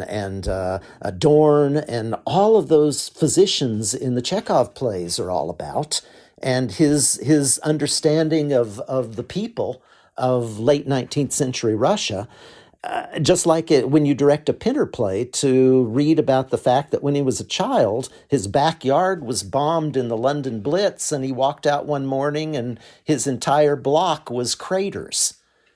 Dorn and all of those physicians in the Chekhov plays are all about, and his understanding of the people of late 19th century Russia. Just like when you direct a Pinter play, to read about the fact that when he was a child, his backyard was bombed in the London Blitz, and he walked out one morning and his entire block was craters.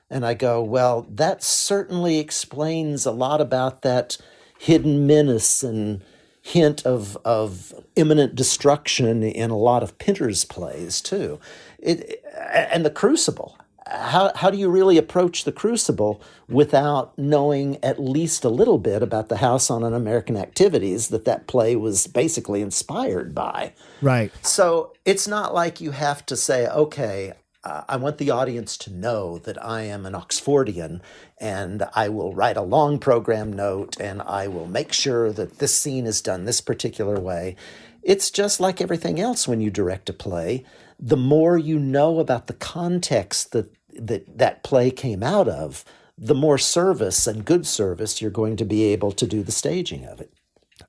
And I go, well, that certainly explains a lot about that hidden menace and hint of imminent destruction in a lot of Pinter's plays, too. And the Crucible. How do you really approach the Crucible without knowing at least a little bit about the House on Un-American Activities that play was basically inspired by? Right. So it's not like you have to say, okay, I want the audience to know that I am an Oxfordian, and I will write a long program note, and I will make sure that this scene is done this particular way. It's just like everything else when you direct a play. The more you know about the context that play came out of, the more service and good service you're going to be able to do the staging of it.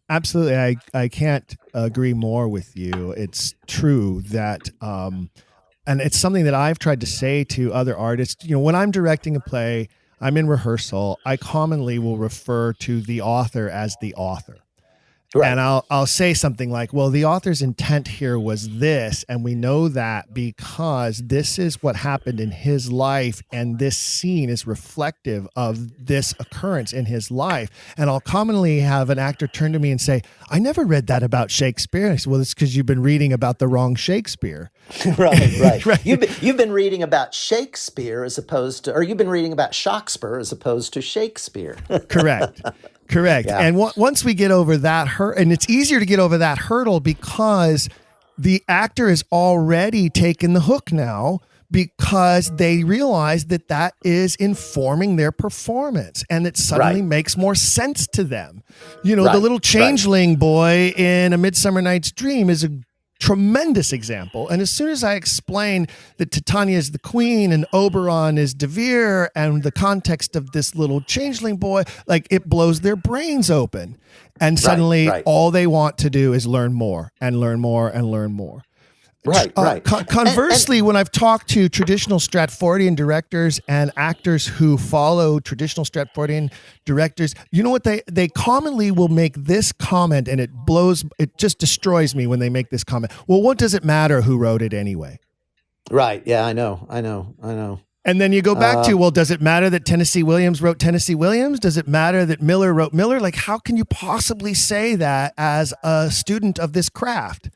Absolutely. I can't agree more with you. It's true that, and it's something that I've tried to say to other artists. When I'm directing a play, I'm in rehearsal, I commonly will refer to the author as the author. Right. And I'll say something like, well, the author's intent here was this, and we know that because this is what happened in his life, and this scene is reflective of this occurrence in his life. And I'll commonly have an actor turn to me and say, I never read that about Shakespeare. And I say, well, it's because you've been reading about the wrong Shakespeare. Right. Right. You've been reading about Shakespeare or you've been reading about Shakespeare as opposed to Shakespeare. Correct. Yeah. And once we get over that hurdle, and it's easier to get over that hurdle because the actor is already taken the hook now, because they realize that is informing their performance, and it suddenly makes more sense to them. The little changeling boy in A Midsummer Night's Dream is a tremendous example. And as soon as I explain that Titania is the queen and Oberon is De Vere and the context of this little changeling boy, like, it blows their brains open. And suddenly all they want to do is learn more and learn more and learn more. Right. Conversely, when I've talked to traditional Stratfordian directors and actors who follow traditional Stratfordian directors, you know what they commonly will make this comment, and it just destroys me when they make this comment. Well, what does it matter who wrote it anyway? Right. Yeah, I know. And then you go back to, well, does it matter that Tennessee Williams wrote Tennessee Williams? Does it matter that Miller wrote Miller? Like, how can you possibly say that as a student of this craft?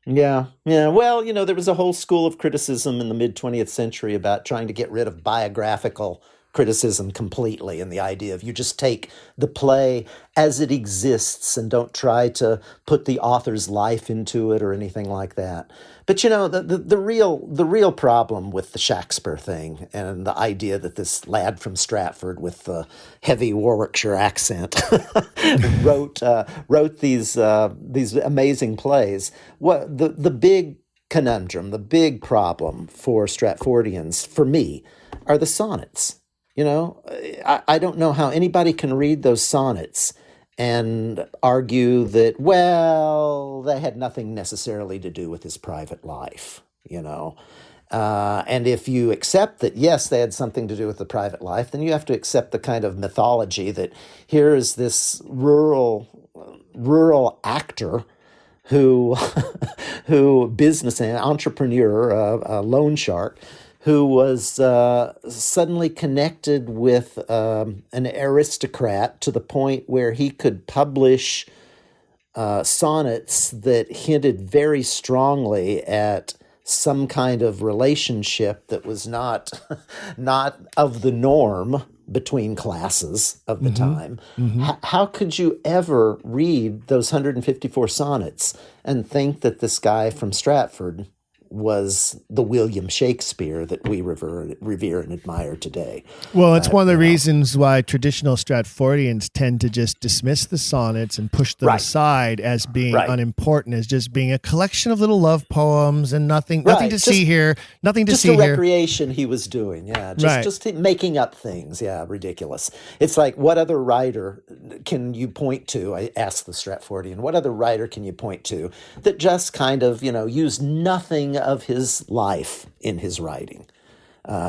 Yeah. Well, there was a whole school of criticism in the mid-20th century about trying to get rid of biographical criticism completely, and the idea of you just take the play as it exists and don't try to put the author's life into it or anything like that. But the real problem with the Shakespeare thing and the idea that this lad from Stratford with the heavy Warwickshire accent wrote these amazing plays. What the big conundrum, the big problem for Stratfordians, for me, are the sonnets. I don't know how anybody can read those sonnets and argue that, well, they had nothing necessarily to do with his private life, and if you accept that, yes, they had something to do with the private life, then you have to accept the kind of mythology that here is this rural actor who business and entrepreneur, a loan shark, who was suddenly connected with an aristocrat to the point where he could publish sonnets that hinted very strongly at some kind of relationship that was not of the norm between classes of the time. How could you ever read those 154 sonnets and think that this guy from Stratford was the William Shakespeare that we revere and admire today? Well, it's one of the reasons why traditional Stratfordians tend to just dismiss the sonnets and push them aside as being unimportant, as just being a collection of little love poems and nothing to see here, nothing to see here. Just a recreation he was doing, just making up things, ridiculous. It's like, what other writer can you point to? I asked the Stratfordian, what other writer can you point to that just kind of, used nothing of his life in his writing?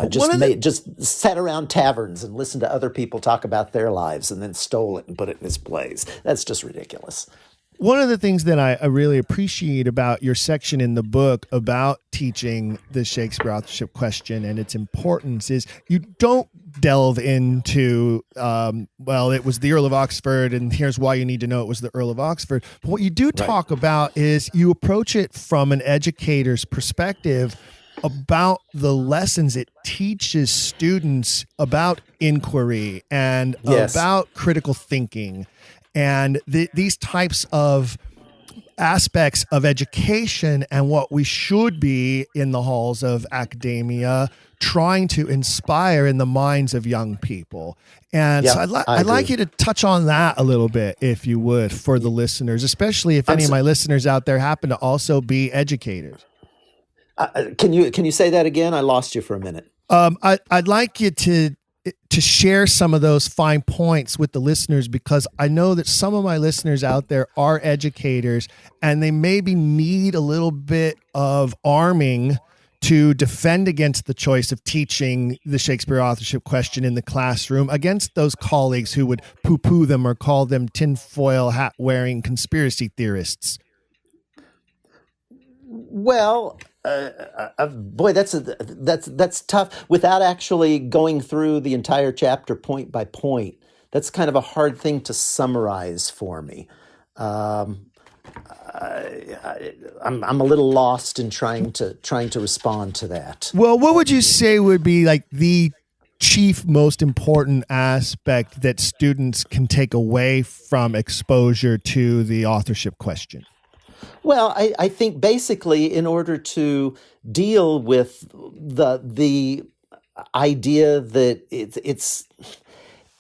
Just sat around taverns and listened to other people talk about their lives and then stole it and put it in his plays. That's just ridiculous. One of the things that I really appreciate about your section in the book about teaching the Shakespeare Authorship Question and its importance is you don't delve into, it was the Earl of Oxford, and here's why you need to know it was the Earl of Oxford. But what you do talk about is you approach it from an educator's perspective about the lessons it teaches students about inquiry and about critical thinking and these types of aspects of education and what we should be in the halls of academia trying to inspire in the minds of young people. And so I'd like you to touch on that a little bit, if you would, for the listeners, especially if any of my listeners out there happen to also be educators. Can you say that again? I lost you for a minute. I'd like you to share some of those fine points with the listeners, because I know that some of my listeners out there are educators and they maybe need a little bit of arming to defend against the choice of teaching the Shakespeare authorship question in the classroom against those colleagues who would poo-poo them or call them tinfoil hat-wearing conspiracy theorists. Well, boy, that's tough. Without actually going through the entire chapter point by point, that's kind of a hard thing to summarize for me. I'm a little lost in trying to respond to that. Well, what would you say would be like the chief most important aspect that students can take away from exposure to the authorship question? Well, I think basically in order to deal with the idea that it's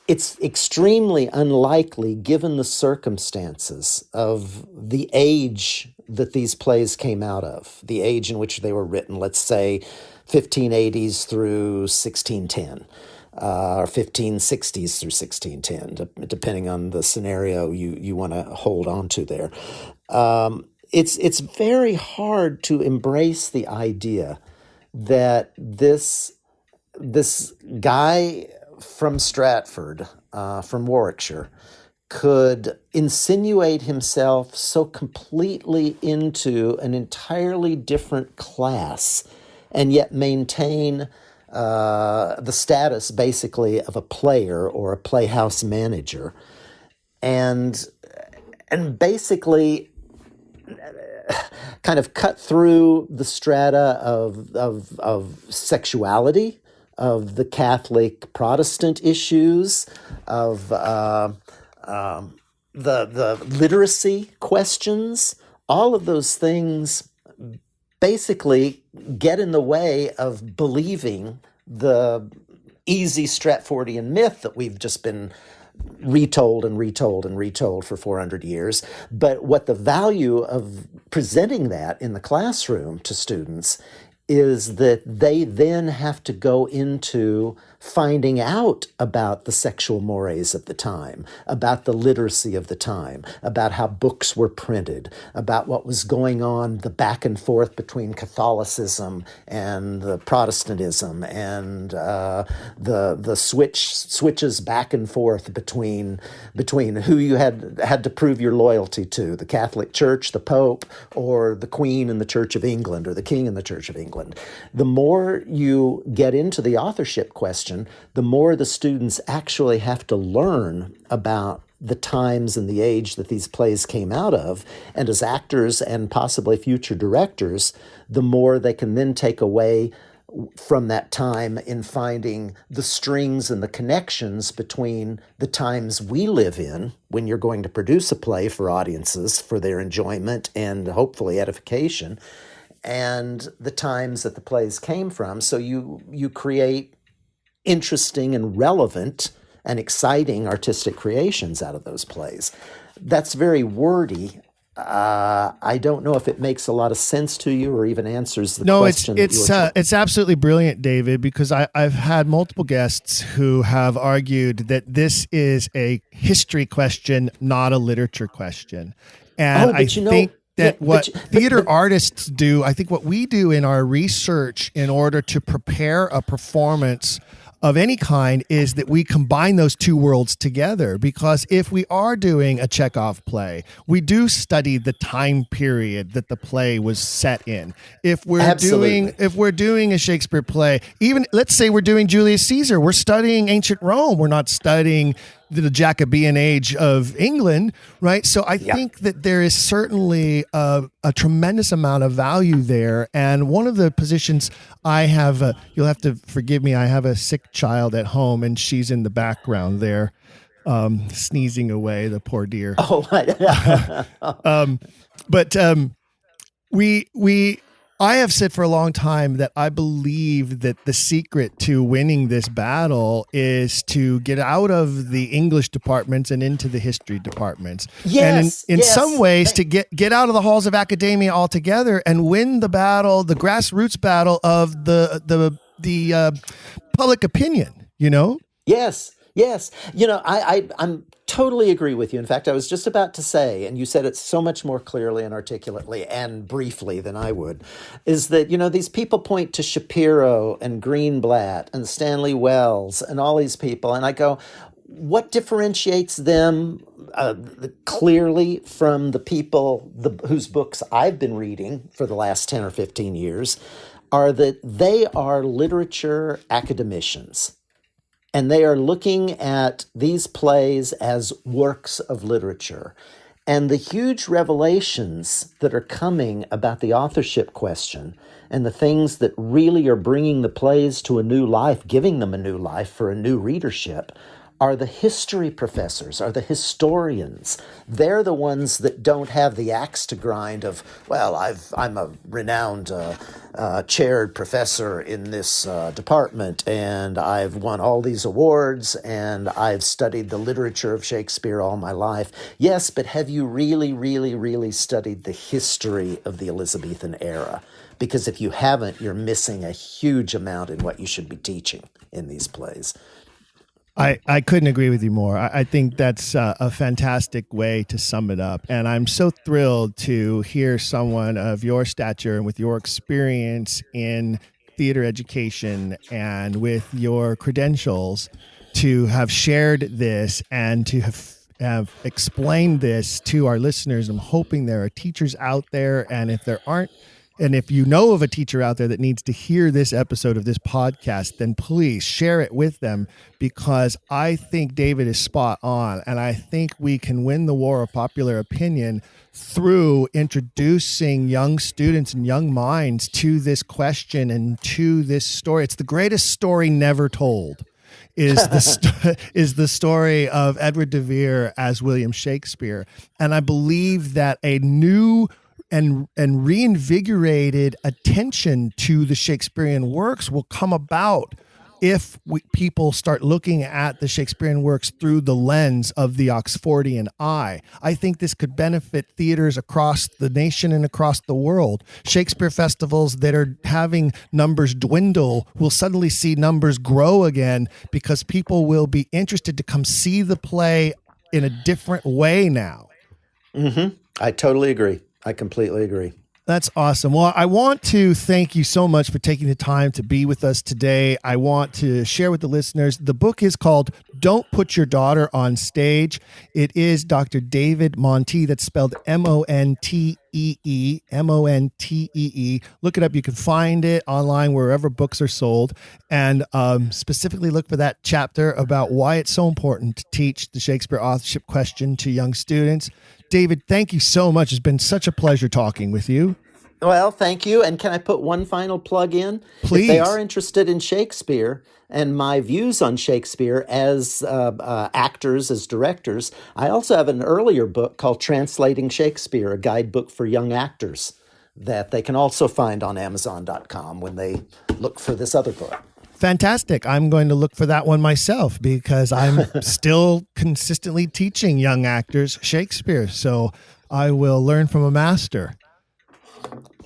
extremely unlikely, given the circumstances of the age that these plays came out of, the age in which they were written, let's say 1580s through 1610. Or 1560s through 1610, depending on the scenario you want to hold on to there. It's very hard to embrace the idea that this guy from Stratford, from Warwickshire, could insinuate himself so completely into an entirely different class and yet maintain the status basically of a player or a playhouse manager, and basically kind of cut through the strata of sexuality, of the Catholic Protestant issues, of the literacy questions. All of those things basically get in the way of believing the easy Stratfordian myth that we've just been retold and retold and retold for 400 years. But what the value of presenting that in the classroom to students is that they then have to go into finding out about the sexual mores of the time, about the literacy of the time, about how books were printed, about what was going on, the back and forth between Catholicism and the Protestantism, and the switches back and forth between who you had to prove your loyalty to, the Catholic Church, the Pope, or the Queen in the Church of England, or the King in the Church of England. The more you get into the authorship question, the more the students actually have to learn about the times and the age that these plays came out of. And as actors and possibly future directors, the more they can then take away from that time in finding the strings and the connections between the times we live in when you're going to produce a play for audiences for their enjoyment and hopefully edification, and the times that the plays came from. So you create interesting and relevant and exciting artistic creations out of those plays. That's very wordy. I don't know if it makes a lot of sense to you or even answers the question. No, it's absolutely brilliant, David, because I've had multiple guests who have argued that this is a history question, not a literature question. And I think that what theater artists do, I think what we do in our research in order to prepare a performance of any kind is that we combine those two worlds together. Because if we are doing a Chekhov play, we do study the time period that the play was set in. If we're doing a Shakespeare play, even let's say we're doing Julius Caesar, we're studying ancient Rome. We're not studying the Jacobean age of England, right? So I think that there is certainly a tremendous amount of value there. And one of the positions I have, you'll have to forgive me, I have a sick child at home and she's in the background there. sneezing away the poor deer. Oh, But I have said for a long time that I believe that the secret to winning this battle is to get out of the English departments and into the history departments. Yes, and in some ways to get out of the halls of academia altogether and win the battle, the grassroots battle of the public opinion, you know? Yes. I'm totally agree with you. In fact, I was just about to say, and you said it so much more clearly and articulately and briefly than I would, is that, these people point to Shapiro and Greenblatt and Stanley Wells and all these people. And I go, what differentiates them clearly from the people whose books I've been reading for the last 10 or 15 years are that they are literature academicians. And they are looking at these plays as works of literature. And the huge revelations that are coming about the authorship question and the things that really are bringing the plays to a new life, giving them a new life for a new readership, are the history professors, are the historians. They're the ones that don't have the axe to grind of, well, I'm a renowned chaired professor in this department, and I've won all these awards, and I've studied the literature of Shakespeare all my life. Yes, but have you really, really, really studied the history of the Elizabethan era? Because if you haven't, you're missing a huge amount in what you should be teaching in these plays. I couldn't agree with you more. I think that's a fantastic way to sum it up. And I'm so thrilled to hear someone of your stature and with your experience in theater education and with your credentials to have shared this and to have explained this to our listeners. I'm hoping there are teachers out there, and if there aren't, and if you know of a teacher out there that needs to hear this episode of this podcast, then please share it with them, because I think David is spot on. And I think we can win the war of popular opinion through introducing young students and young minds to this question and to this story. It's the greatest story never told. Is the story of Edward de Vere as William Shakespeare. And I believe that a new and reinvigorated attention to the Shakespearean works will come about if people start looking at the Shakespearean works through the lens of the Oxfordian eye. I think this could benefit theaters across the nation and across the world. Shakespeare festivals that are having numbers dwindle will suddenly see numbers grow again, because people will be interested to come see the play in a different way now. Mm-hmm. I totally agree. I completely agree. That's awesome. Well, I want to thank you so much for taking the time to be with us today. I want to share with the listeners, the book is called Don't Put Your Daughter on Stage. It is Dr. David Montee. That's spelled Montee, Montee. Look it up. You can find it online wherever books are sold. And specifically look for that chapter about why it's so important to teach the Shakespeare Authorship Question to young students. David, thank you so much. It's been such a pleasure talking with you. Well, thank you. And can I put one final plug in? Please. If they are interested in Shakespeare and my views on Shakespeare as actors, as directors, I also have an earlier book called Translating Shakespeare, a guidebook for young actors that they can also find on Amazon.com when they look for this other book. Fantastic. I'm going to look for that one myself, because I'm still consistently teaching young actors Shakespeare. So I will learn from a master.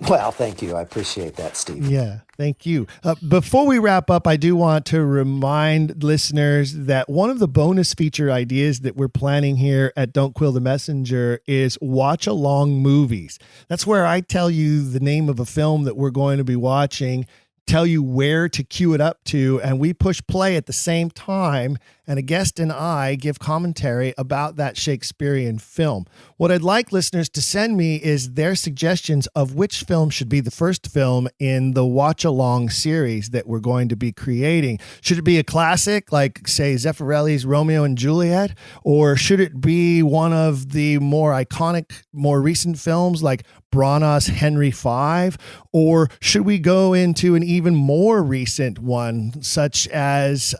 Well, thank you. I appreciate that, Steve. Yeah, thank you. Before we wrap up, I do want to remind listeners that one of the bonus feature ideas that we're planning here at Don't Quill the Messenger is watch along movies. That's where I tell you the name of a film that we're going to be watching, tell you where to cue it up to, and we push play at the same time, and a guest and I give commentary about that Shakespearean film. What I'd like listeners to send me is their suggestions of which film should be the first film in the watch-along series that we're going to be creating. Should it be a classic, like, say, Zeffirelli's Romeo and Juliet? Or should it be one of the more iconic, more recent films like Branagh's Henry V? Or should we go into an even more recent one, such as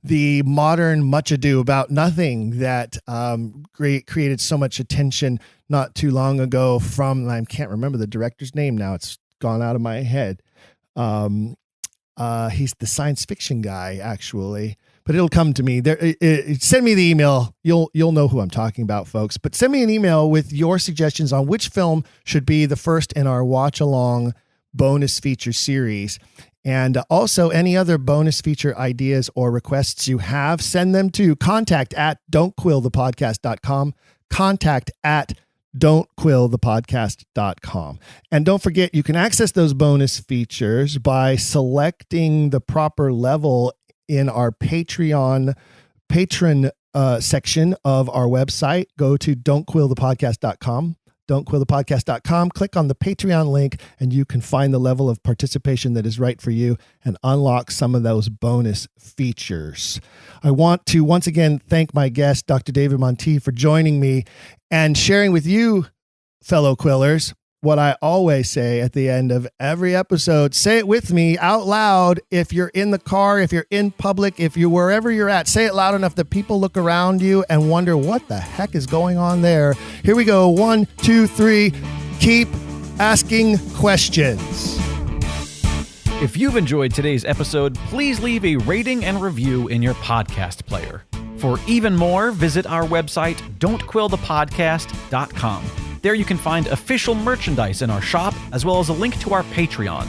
the modern modern Much Ado About Nothing that created so much attention not too long ago from, I can't remember the director's name now. It's gone out of my head. He's the science fiction guy, actually, but it'll come to me. Send me the email. You'll know who I'm talking about, folks. But send me an email with your suggestions on which film should be the first in our watch along bonus feature series. And also any other bonus feature ideas or requests you have, send them to contact@don'tquillthepodcast.com, contact@don'tquillthepodcast.com. And don't forget, you can access those bonus features by selecting the proper level in our patron section of our website. Go to don'tquillthepodcast.com. don'tquillthepodcast.com, click on the Patreon link, and you can find the level of participation that is right for you and unlock some of those bonus features. I want to once again thank my guest, Dr. David Montee, for joining me and sharing with you, fellow Quillers, what I always say at the end of every episode. Say it with me out loud. If you're in the car, if you're in public, if you're wherever you're at, say it loud enough that people look around you and wonder what the heck is going on there. Here we go. 1, 2, 3. Keep asking questions. If you've enjoyed today's episode, please leave a rating and review in your podcast player. For even more, visit our website, don'tquillthepodcast.com. There you can find official merchandise in our shop, as well as a link to our Patreon.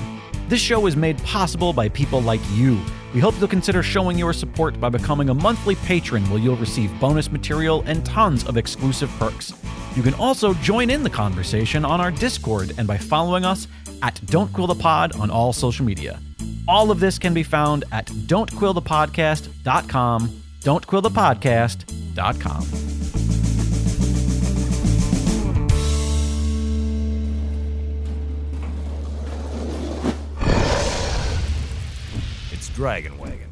This show is made possible by people like you. We hope you'll consider showing your support by becoming a monthly patron, where you'll receive bonus material and tons of exclusive perks. You can also join in the conversation on our Discord and by following us at Don't Quill the Pod on all social media. All of this can be found at don'tquillthepodcast.com, don'tquillthepodcast.com. Dragon Wagon.